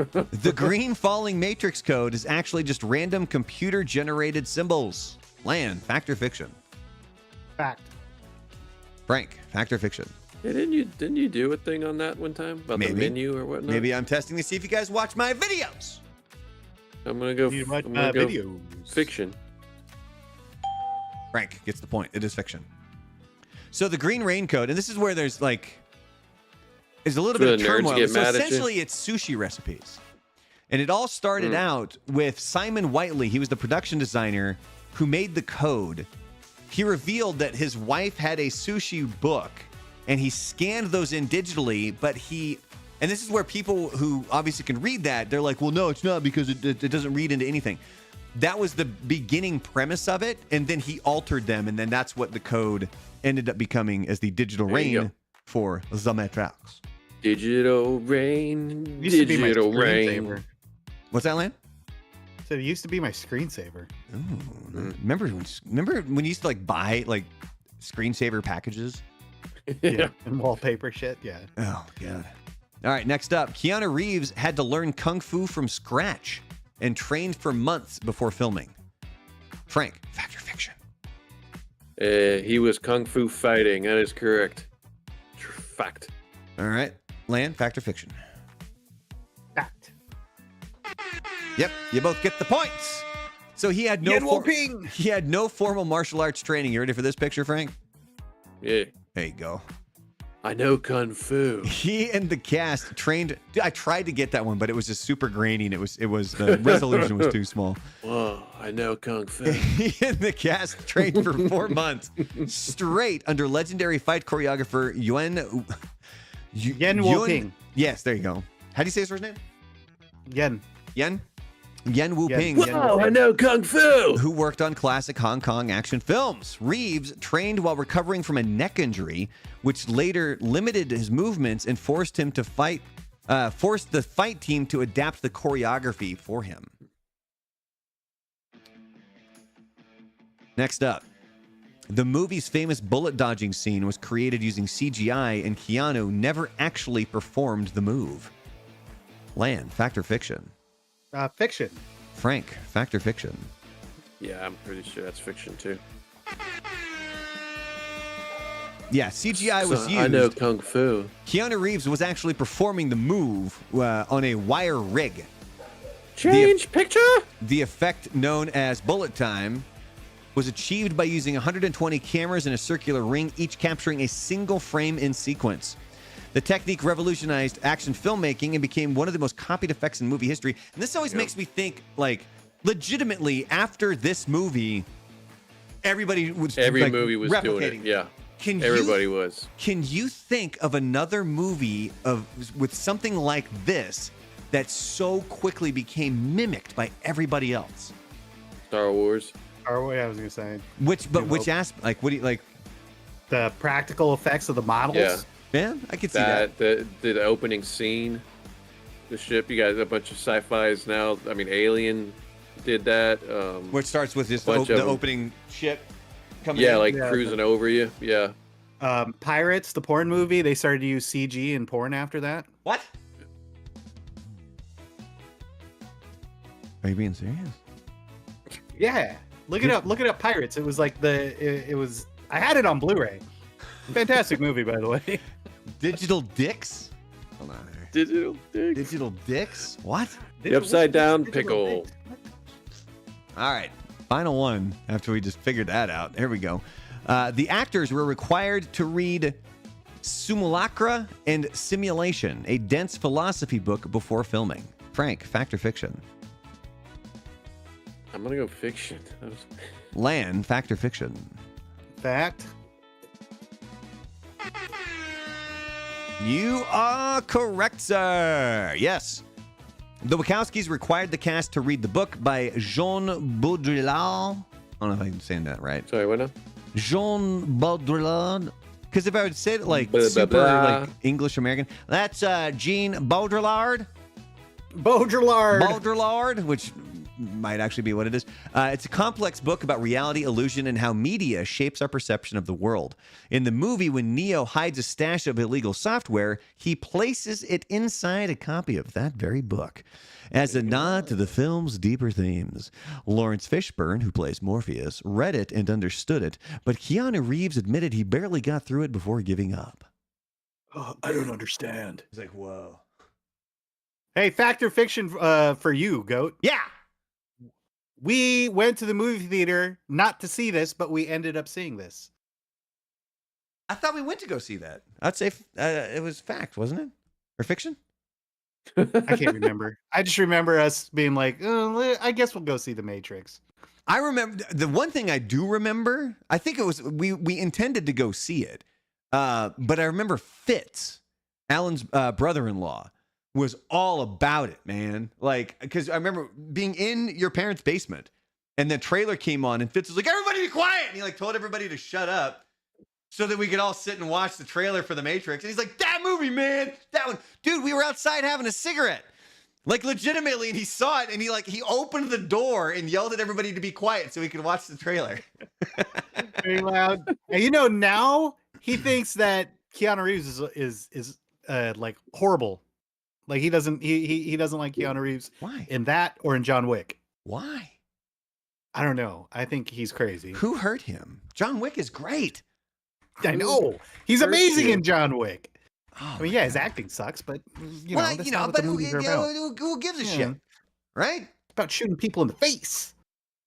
The green falling matrix code is actually just random computer-generated symbols. Land, fact or fiction? Fact. Frank, fact or fiction? Yeah, didn't you do a thing on that one time about the menu or whatnot? Maybe I'm testing to see if you guys watch my videos. I'm gonna go. Videos. Fiction. Frank gets the point. It is fiction. So the green rain code, and this is where there's a little bit of turmoil. So essentially, it's sushi recipes, and it all started out with Simon Whiteley. He was the production designer who made the code. He revealed that his wife had a sushi book, and he scanned those in digitally, but and this is where people who obviously can read that, they're like, well, no, it's not because it doesn't read into anything. That was the beginning premise of it, and then he altered them, and then that's what the code ended up becoming as the digital rain for the Matrix. Digital rain, Used to be my digital rain. screensaver. What's that, Lan? So it used to be my screensaver. Ooh, remember when you used to buy screensaver packages? Yeah, and wallpaper shit. Yeah. Oh god. All right, next up, Keanu Reeves had to learn kung fu from scratch and trained for months before filming. Frank, fact or fiction? He was kung fu fighting. That is correct. Fact. All right, Lan, fact or fiction? Fact. Yep, you both get the points. So he had no formal martial arts training. You ready for this picture, Frank? Yeah. There you go. I know kung fu. He and the cast trained. I tried to get that one, but it was just super grainy, and it was the resolution was too small. Whoa, I know kung fu. He and the cast trained for 4 months straight under legendary fight choreographer Yuen Wu-ping. Yes, there you go. How do you say his first name? Yen Wu-ping. Whoa, I know kung fu. Who worked on classic Hong Kong action films. Reeves trained while recovering from a neck injury, which later limited his movements and forced the fight team to adapt the choreography for him. Next up, the movie's famous bullet dodging scene was created using CGI, and Keanu never actually performed the move. Lan, fact or fiction? Fiction. Frank, fact or fiction? Yeah, I'm pretty sure that's fiction too. Yeah, CGI was used. I know kung fu. Keanu Reeves was actually performing the move on a wire rig. Change picture? The effect known as bullet time was achieved by using 120 cameras in a circular ring, each capturing a single frame in sequence. The technique revolutionized action filmmaking and became one of the most copied effects in movie history. And this always makes me think, legitimately, after this movie, everybody was movie was doing it. Yeah. Everybody was. Can you think of another movie with something like this that so quickly became mimicked by everybody else? Star Wars. Or what I was gonna say, Which aspect? Like, what do you like? the practical effects of the models. Yeah. Man, I could see that. The opening scene, the ship. You got a bunch of sci-fi's now. I mean, Alien did that. Where it starts with just bunch the of 'em. opening ship coming Yeah, in. like Yeah, cruising over you. Yeah. Pirates, the porn movie, they started to use CG in porn after that. What? Are you being serious? Yeah, look it up. Look it up. Pirates. It was like it was. I had it on Blu-ray. Fantastic movie, by the way. Digital dicks? Hold on here. Digital dick. Digital dicks? What? The upside down Digital pickle. dicks. All right. Final one after we just figured that out. Here we go. The actors were required to read Simulacra and Simulation, a dense philosophy book before filming. Frank, fact or fiction? I'm gonna go fiction. Lan, fact or fiction? Fact. You are correct, sir. Yes. The Wachowskis required the cast to read the book by Jean Baudrillard. I don't know if I'm saying that right. Sorry, what now? Jean Baudrillard. Because if I would say it like Blah, blah, super blah. like English American, that's Jean Baudrillard. Baudrillard. Baudrillard, which might actually be what it is. It's a complex book about reality, illusion, and how media shapes our perception of the world. In the movie, when Neo hides a stash of illegal software, he places it inside a copy of that very book as a nod to the film's deeper themes. Lawrence Fishburne, who plays Morpheus, read it and understood it, but Keanu Reeves admitted he barely got through it before giving up. Oh, I don't understand. He's like, whoa. Hey, fact or fiction for you, Goat. Yeah. We went to the movie theater not to see this, but we ended up seeing this. I thought we went to go see that. I'd say it was fact, wasn't it? Or fiction? I can't remember. I just remember us being like, oh, I guess we'll go see The Matrix. I remember the one thing I do remember. I think it was we intended to go see it, but I remember Fitz, Alan's brother-in-law, was all about it, man. Like, because I remember being in your parents' basement, and the trailer came on, and Fitz was like, "Everybody be quiet!" And he like told everybody to shut up, so that we could all sit and watch the trailer for The Matrix. And he's like, "That movie, man, that one, dude. We were outside having a cigarette." Like legitimately, and he saw it, and he opened the door and yelled at everybody to be quiet so he could watch the trailer. Very loud. And now he thinks that Keanu Reeves is like horrible. Like he doesn't like Keanu Reeves Why? in that or in John Wick. Why? I don't know. I think he's crazy. Who hurt him? John Wick is great. I know. He's hurt amazing you? in John Wick. Oh, I mean, yeah, his acting sucks, but that's not what but the movies are about. who gives a Yeah. shit, right? It's about shooting people in the face.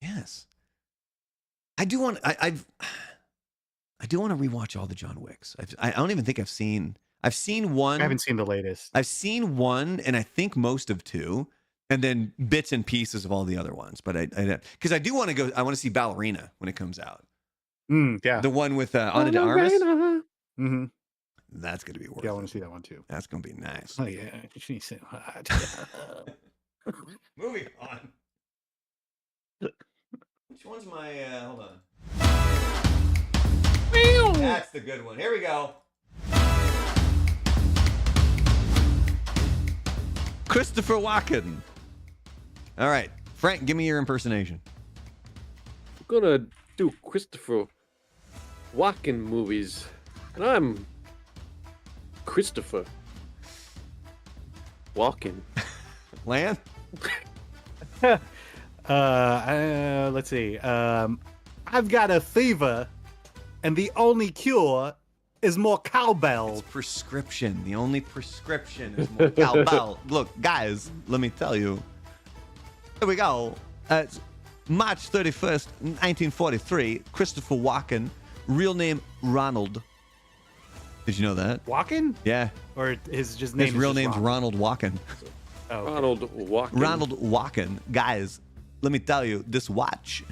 Yes. I do want. I do want to rewatch all the John Wicks. I don't even think I've seen. I've seen one. I haven't seen the latest. I've seen one, and I think most of two, and then bits and pieces of all the other ones. But I because I do want to go. I want to see Ballerina when it comes out. Yeah. The one with Ana de Armas. Mm-hmm. That's gonna be worth. Yeah, I it. want to see that one too. That's gonna be nice. Oh yeah, she's so hot. Moving on. Which one's my? Hold on. That's the good one. Here we go. Christopher Walken. All right, Frank, give me your impersonation. I'm gonna do Christopher Walken movies, and I'm Christopher Walken. Lan? Let's see. I've got a fever, and the only cure is more cowbell. It's prescription. The only prescription is more cowbell. Look, guys, let me tell you. Here we go. It's March 31st, 1943. Christopher Walken, real name Ronald. Did you know that? Walken? Yeah. Or his name? His real name's Ronald Walken. Oh, okay. Ronald Walken. Ronald Walken. Guys, let me tell you, this watch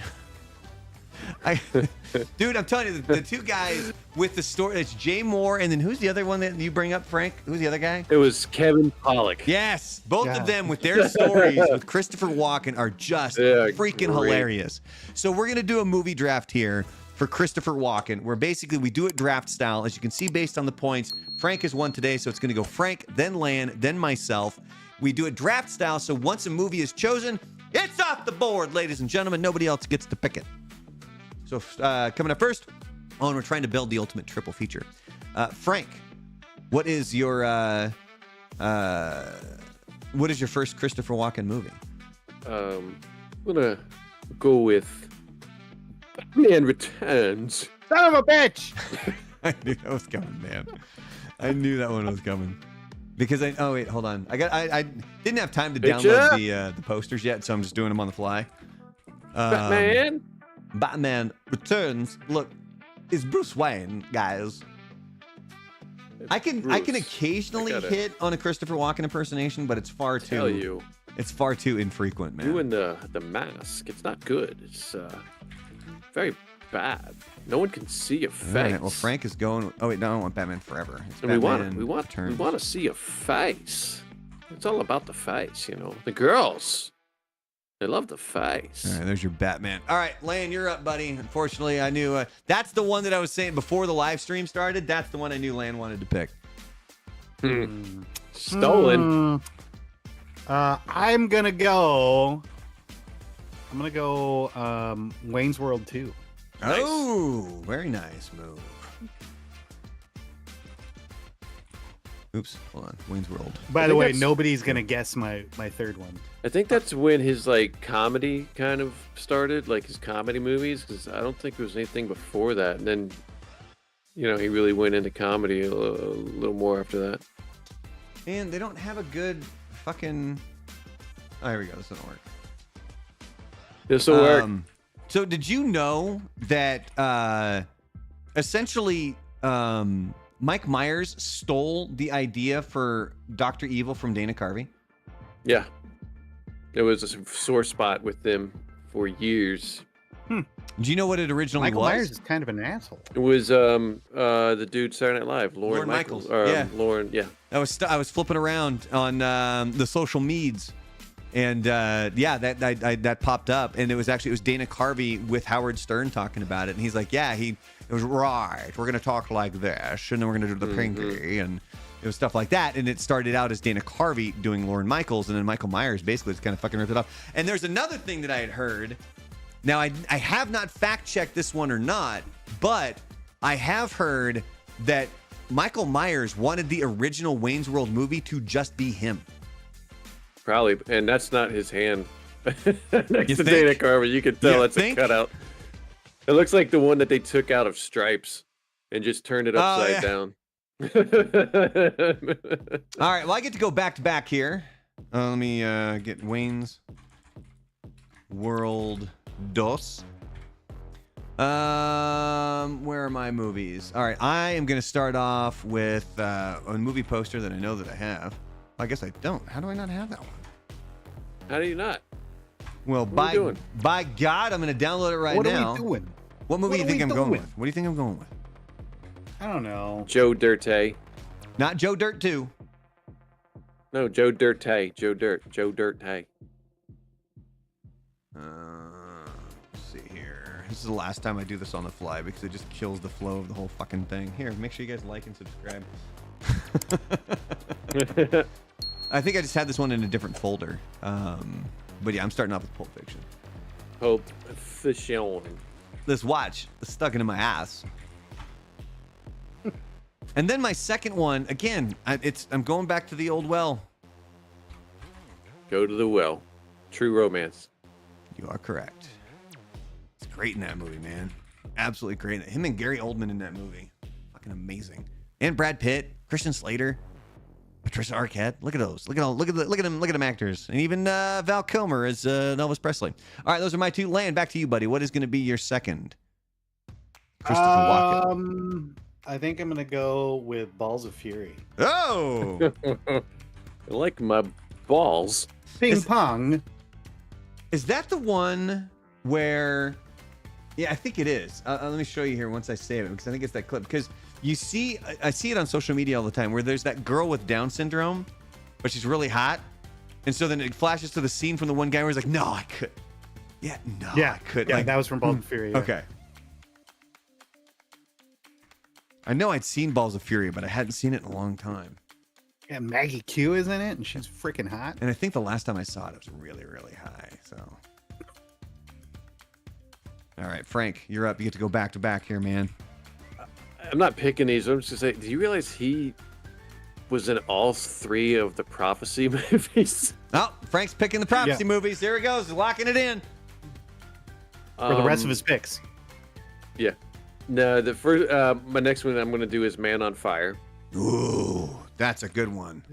Dude, I'm telling you, the two guys with the story, it's Jay Moore, and then who's the other one that you bring up, Frank? Who's the other guy? It was Kevin Pollak. Yes, both Yeah. of them with their stories with Christopher Walken are just They're freaking great. hilarious. So we're going to do a movie draft here for Christopher Walken, where basically we do it draft style. As you can see, based on the points, Frank has won today, so it's going to go Frank, then Lan, then myself. We do it draft style, so once a movie is chosen, it's off the board, ladies and gentlemen. Nobody else gets to pick it. So coming up first, and we're trying to build the ultimate triple feature. Frank, what is your first Christopher Walken movie? I'm gonna go with Batman Returns. Son of a bitch! I knew that was coming, man. I knew that one was coming. Because oh wait, hold on. I didn't have time to download the posters yet, so I'm just doing them on the fly. Batman Returns. Look, it's Bruce Wayne, guys. I can occasionally hit on a Christopher Walken impersonation, but it's far too infrequent, man. You and the mask, it's not good. It's very bad. No one can see your face. All right, well, Frank is going. Oh wait, no, I don't want Batman Forever. It's And we Batman want Returns. to see your face. It's all about the face, you know. The girls, they love the face. All right, there's your Batman. All right, Lan, you're up, buddy. Unfortunately, I knew that's the one that I was saying before the live stream started. That's the one I knew Lan wanted to pick. Stolen. I'm gonna go Wayne's World 2. Nice. Oh, very nice move. Oops, hold on. Wayne's World. By I the think way, that's- nobody's gonna guess my third one. I think that's when his like comedy kind of started, like his comedy movies, because I don't think there was anything before that. And then, you know, he really went into comedy a little more after that. And they don't have a good fucking. Oh, here we go. This doesn't work. This will work. So did you know that essentially Mike Myers stole the idea for Dr. Evil from Dana Carvey? Yeah, there was a sore spot with them for years. Do you know what it originally Michael was? Myers is kind of an asshole. It was the dude Saturday Night Live, Lorne Michaels. Michaels. Yeah. Lauren. Yeah. I was flipping around on the social meds, and that popped up, and it was Dana Carvey with Howard Stern talking about it, and he's like, yeah, it was right. We're gonna talk like this, and then we're gonna do the pinky, and it was stuff like that, and it started out as Dana Carvey doing Lorne Michaels, and then Michael Myers basically just kind of fucking ripped it off. And there's another thing that I had heard. Now I have not fact checked this one or not, but I have heard that Michael Myers wanted the original Wayne's World movie to just be him. Probably, and that's not his hand. Next You to think? Dana Carvey, you can tell You that's think? a cutout. It looks like the one that they took out of Stripes and just turned it upside down. All right, well, I get to go back to back here. Let me get Wayne's World DOS. Where are my movies? All right, I am going to start off with a movie poster that I know that I have. I guess I don't. How do I not have that one? How do you not? Well, What are we doing? by God, I'm going to download it right What now. are we doing? What movie do you What are think I'm we going doing? with? What do you think I'm going with? I don't know. Joe Dirte. Not Joe Dirt 2. No, Joe Dirte. Joe Dirte. Let's see here. This is the last time I do this on the fly because it just kills the flow of the whole fucking thing. Here, make sure you guys like and subscribe. I think I just had this one in a different folder. But yeah, I'm starting off with Pulp Fiction. Hope Fiction. This watch is stuck into my ass. And then my second one, again, I'm going back to the old well. Go to the well. True Romance. You are correct. It's great in that movie, man. Absolutely great. Him and Gary Oldman in that movie. Fucking amazing. And Brad Pitt, Christian Slater, Patricia Arquette. Look at those. Look at them actors. And even Val Kilmer as Elvis Presley. All right, those are my two. Land, back to you, buddy. What is going to be your second? Christopher Walken. I think I'm gonna go with Balls of Fury. Oh! I like my balls. Ping pong. Is that the one where Yeah, I think it is. Let me show you here once I save it, because I think it's that clip. Because you see, I see it on social media all the time, where there's that girl with Down syndrome, but she's really hot. And so then it flashes to the scene from the one guy where he's like, no, I could. Yeah, no, I could. Yeah, Like, that was from Balls of Fury. Yeah. Okay. I know I'd seen Balls of Fury, but I hadn't seen it in a long time. Yeah, Maggie Q is in it, and she's freaking hot. And I think the last time I saw it, it was really, really high. So, all right, Frank, you're up. You get to go back to back here, man. I'm not picking these. I'm just gonna say, do you realize he was in all 3 of the Prophecy movies? Oh, Frank's picking the Prophecy movies. There he goes, He's locking it in. For the rest of his picks. Yeah. No, the first. My next one I'm going to do is Man on Fire. Ooh, that's a good one.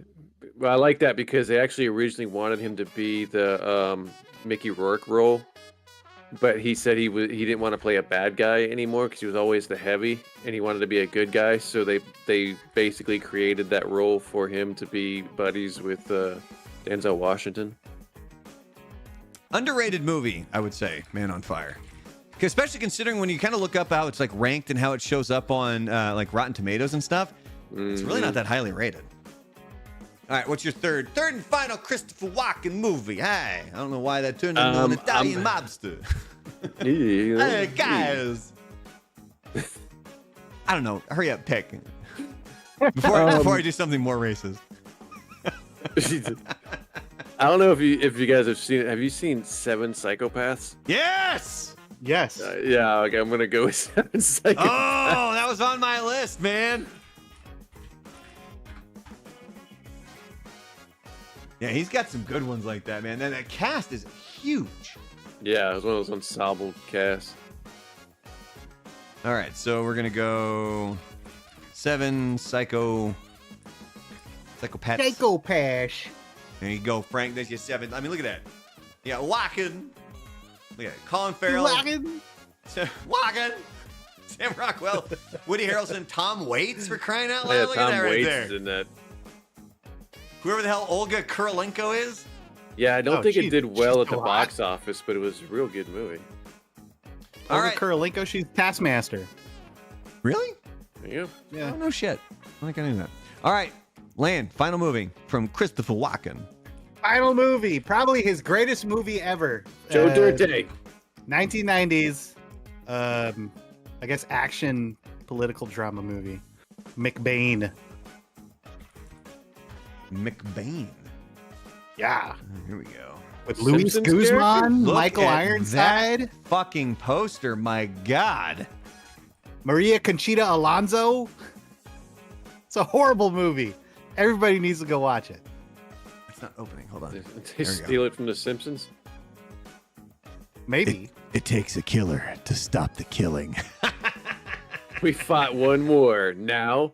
Well, I like that because they actually originally wanted him to be the Mickey Rourke role, but he said he didn't want to play a bad guy anymore because he was always the heavy, and he wanted to be a good guy. So they basically created that role for him to be buddies with Denzel Washington. Underrated movie, I would say, Man on Fire. Especially considering when you kind of look up how it's like ranked and how it shows up on like Rotten Tomatoes and stuff, it's really not that highly rated. All right, what's your third and final Christopher Walken movie? Hey, I don't know why that turned into an Italian mobster. Hey, guys. I don't know. Hurry up, pick. Before I do something more racist. I don't know if you guys have seen it. Have you seen 7 Psychopaths? Yes! Yes. Yeah, okay, I'm going to go with 7 Psychopaths. Oh, that was on my list, man. Yeah, he's got some good ones like that, man. And that cast is huge. Yeah, it was one of those ensemble casts. All right, so we're going to go 7 psychopaths. Psychopath. There you go, Frank. There's your 7. I mean, look at that. Yeah, Walken. Look at it. Colin Farrell. Walken. Walken. Sam Rockwell. Woody Harrelson. Tom Waits, for crying out loud. Yeah, Look Tom at that right Waits there. is in that. Whoever the hell Olga Kurilenko is. Yeah, I don't think it did well at the so hot. box office, but it was a real good movie. All Olga right. Kurilenko, she's Taskmaster. Really? There you go. Yeah. Oh, no shit. I think I knew that. All right. Land, final movie from Christopher Walken. Final movie, probably his greatest movie ever. Joe Dirt 1990s, I guess action political drama movie. McBain. McBain. Yeah. Here we go. With Luis Simpsons Guzman, Look Michael at Ironside, that fucking poster. My God. Maria Conchita Alonso. It's a horrible movie. Everybody needs to go watch it. It's not opening. Hold on. They There we go. steal it from The Simpsons. Maybe. It takes a killer to stop the killing. We fought one more. Now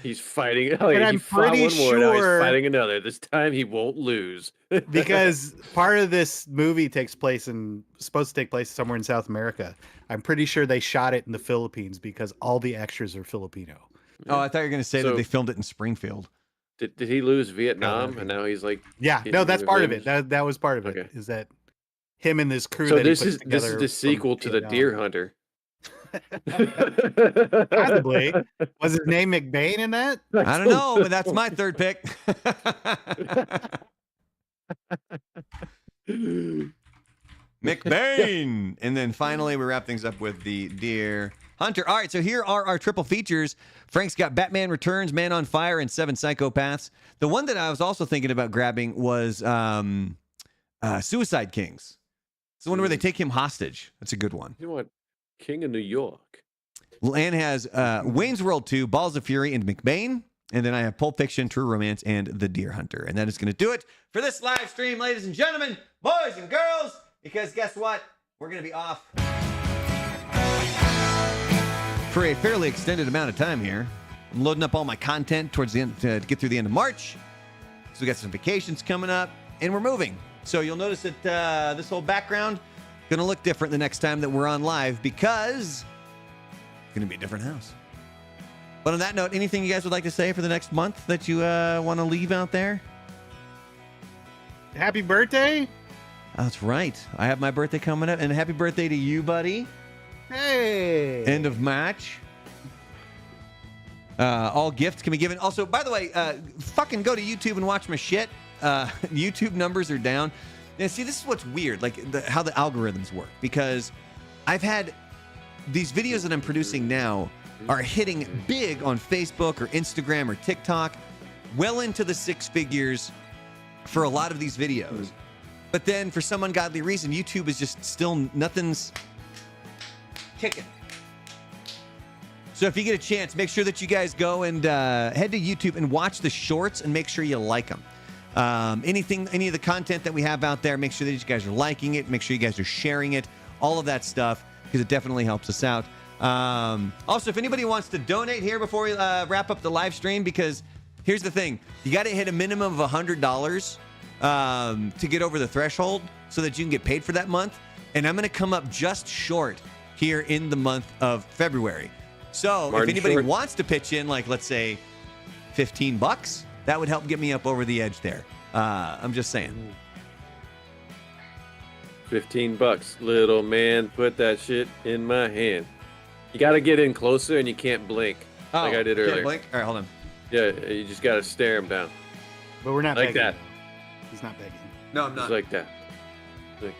he's fighting. Oh, And he I'm fought pretty one more. Now he's sure- fighting another. This time he won't lose. Because part of this movie supposed to take place somewhere in South America. I'm pretty sure they shot it in the Philippines because all the extras are Filipino. Oh, I thought you were going to say that So- they filmed it in Springfield. Did he lose Vietnam? And now he's like, Yeah, getting no, that's part of it. revenge? That was part of it. Okay. Is that him and this crew? So that he this puts is together the from sequel to the Vietnam. Deer Hunter. Possibly. Was his name McBain in that? I don't know, but that's my third pick. McBain. And then finally, we wrap things up with the Deer Hunter. All right, so here are our triple features. Frank's got Batman Returns, Man on Fire, and 7 Psychopaths. The one that I was also thinking about grabbing was Suicide Kings. It's the one where they take him hostage. That's a good one. You know what? King of New York. Lan has Wayne's World 2, Balls of Fury, and McBain. And then I have Pulp Fiction, True Romance, and The Deer Hunter. And that is going to do it for this live stream, ladies and gentlemen, boys and girls, because guess what? We're going to be off for a fairly extended amount of time here. I'm loading up all my content towards the end to get through the end of March. So we got some vacations coming up, and we're moving. So you'll notice that this whole background going to look different the next time that we're on live because it's going to be a different house. But on that note, anything you guys would like to say for the next month that you want to leave out there? Happy birthday. That's right. I have my birthday coming up, and happy birthday to you, buddy. Hey. End of March. All gifts can be given. Also, by the way, fucking go to YouTube and watch my shit. YouTube numbers are down. And see, this is what's weird, like how the algorithms work. Because I've had these videos that I'm producing now are hitting big on Facebook or Instagram or TikTok, well into the six figures for a lot of these videos. But then for some ungodly reason, YouTube is just still, nothing's kicking. So if you get a chance, make sure that you guys go and head to YouTube and watch the shorts and make sure you like them. Any of the content that we have out there, make sure that you guys are liking it. Make sure you guys are sharing it. All of that stuff, because it definitely helps us out. Also, if anybody wants to donate here before we wrap up the live stream, because here's the thing. You got to hit a minimum of $100 to get over the threshold so that you can get paid for that month. And I'm going to come up just short here in the month of February. So if anybody wants to pitch in, like, let's say $15, that would help get me up over the edge there. I'm just saying. $15, little man. Put that shit in my hand. You got to get in closer, and you can't blink like I did earlier. Blink? All right, hold on. Yeah, you just got to stare him down. But we're not like begging. that. He's not begging. No, I'm not. Just like that. Like,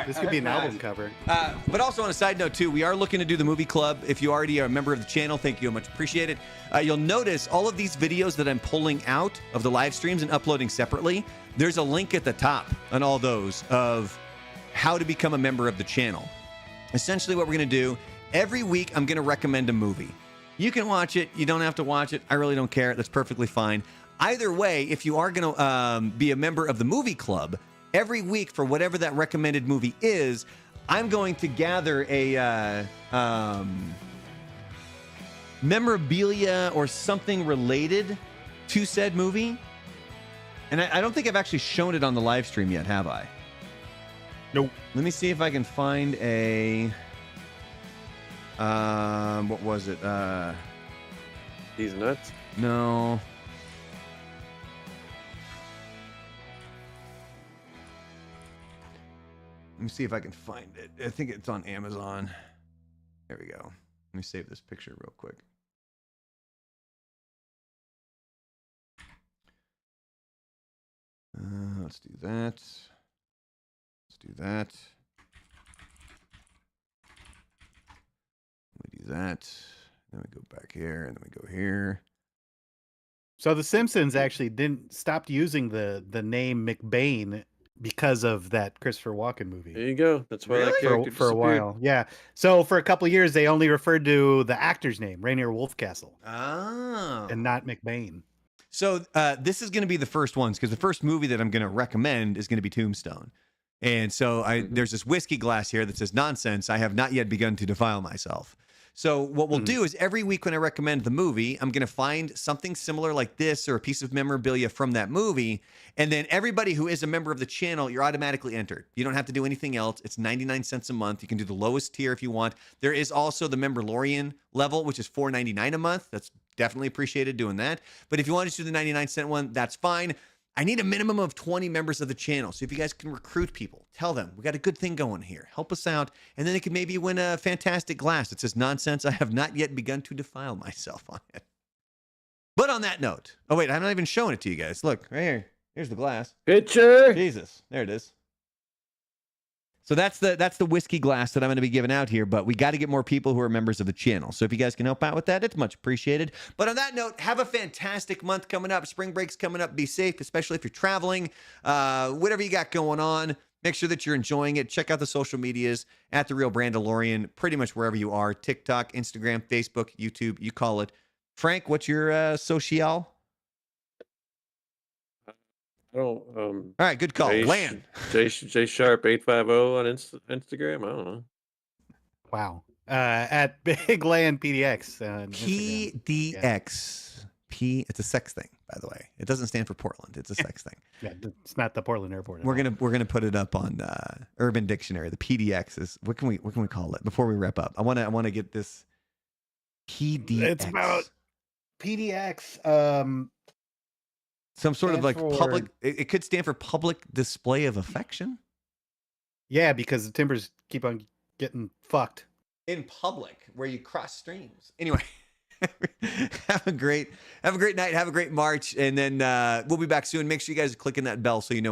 This could be an album cover. But also on a side note too, we are looking to do the movie club. If you already are a member of the channel, thank you, much appreciated. You'll notice all of these videos that I'm pulling out of the live streams and uploading separately. There's a link at the top on all those of how to become a member of the channel. Essentially what we're going to do, every week I'm going to recommend a movie. You can watch it. You don't have to watch it. I really don't care. That's perfectly fine. Either way, if you are going to be a member of the movie club, every week for whatever that recommended movie is, I'm going to gather a memorabilia or something related to said movie. And I don't think I've actually shown it on the live stream yet, have I? Nope. Let me see if I can find a... what was it? These nuts? No. Let me see if I can find it. I think it's on Amazon. There we go. Let me save this picture real quick. Let's do that. Let's do that. We do that. Then we go back here, and then we go here. So The Simpsons actually didn't stop using the name McBain because of that Christopher Walken movie. There you go. That's why that Really? character For a disappeared. while. Yeah. So for a couple of years, they only referred to the actor's name, Rainier Wolfcastle, Oh. and not McBain. So this is going to be the first ones, because the first movie that I'm going to recommend is going to be Tombstone. And so there's this whiskey glass here that says, nonsense, I have not yet begun to defile myself. So what we'll do is every week when I recommend the movie, I'm going to find something similar like this or a piece of memorabilia from that movie. And then everybody who is a member of the channel, you're automatically entered. You don't have to do anything else. It's 99 cents a month. You can do the lowest tier if you want. There is also the Memberlorian level, which is $4.99 a month. That's definitely appreciated doing that. But if you want to do the 99-cent one, that's fine. I need a minimum of 20 members of the channel. So if you guys can recruit people, tell them we got a good thing going here. Help us out. And then they can maybe win a fantastic glass that says, nonsense, I have not yet begun to defile myself on it. But on that note, oh wait, I'm not even showing it to you guys. Look, right here. Here's the glass. Picture. Jesus, there it is. So that's the whiskey glass that I'm going to be giving out here, but we got to get more people who are members of the channel. So if you guys can help out with that, it's much appreciated. But on that note, have a fantastic month coming up. Spring break's coming up. Be safe, especially if you're traveling. Whatever you got going on, make sure that you're enjoying it. Check out the social medias at The Real Brandalorian, pretty much wherever you are. TikTok, Instagram, Facebook, YouTube, you call it. Frank, what's your social? I don't. All right, good call. Land. J Sharp 850 on Instagram. I don't know. Wow. At Big Land PDX. On Instagram. PDX. It's a sex thing, by the way. It doesn't stand for Portland. It's a sex thing. Yeah, it's not the Portland Airport. at We're all. gonna put it up on Urban Dictionary. The PDX is what can we call it before we wrap up? I wanna get this PDX. It's about PDX. Some sort of Stands like for- public. It could stand for public display of affection Yeah, because the Timbers keep on getting fucked. in public, where you cross streams. Anyway, have a great night. Have a great March, and then we'll be back soon. Make sure you guys are clicking that bell so you know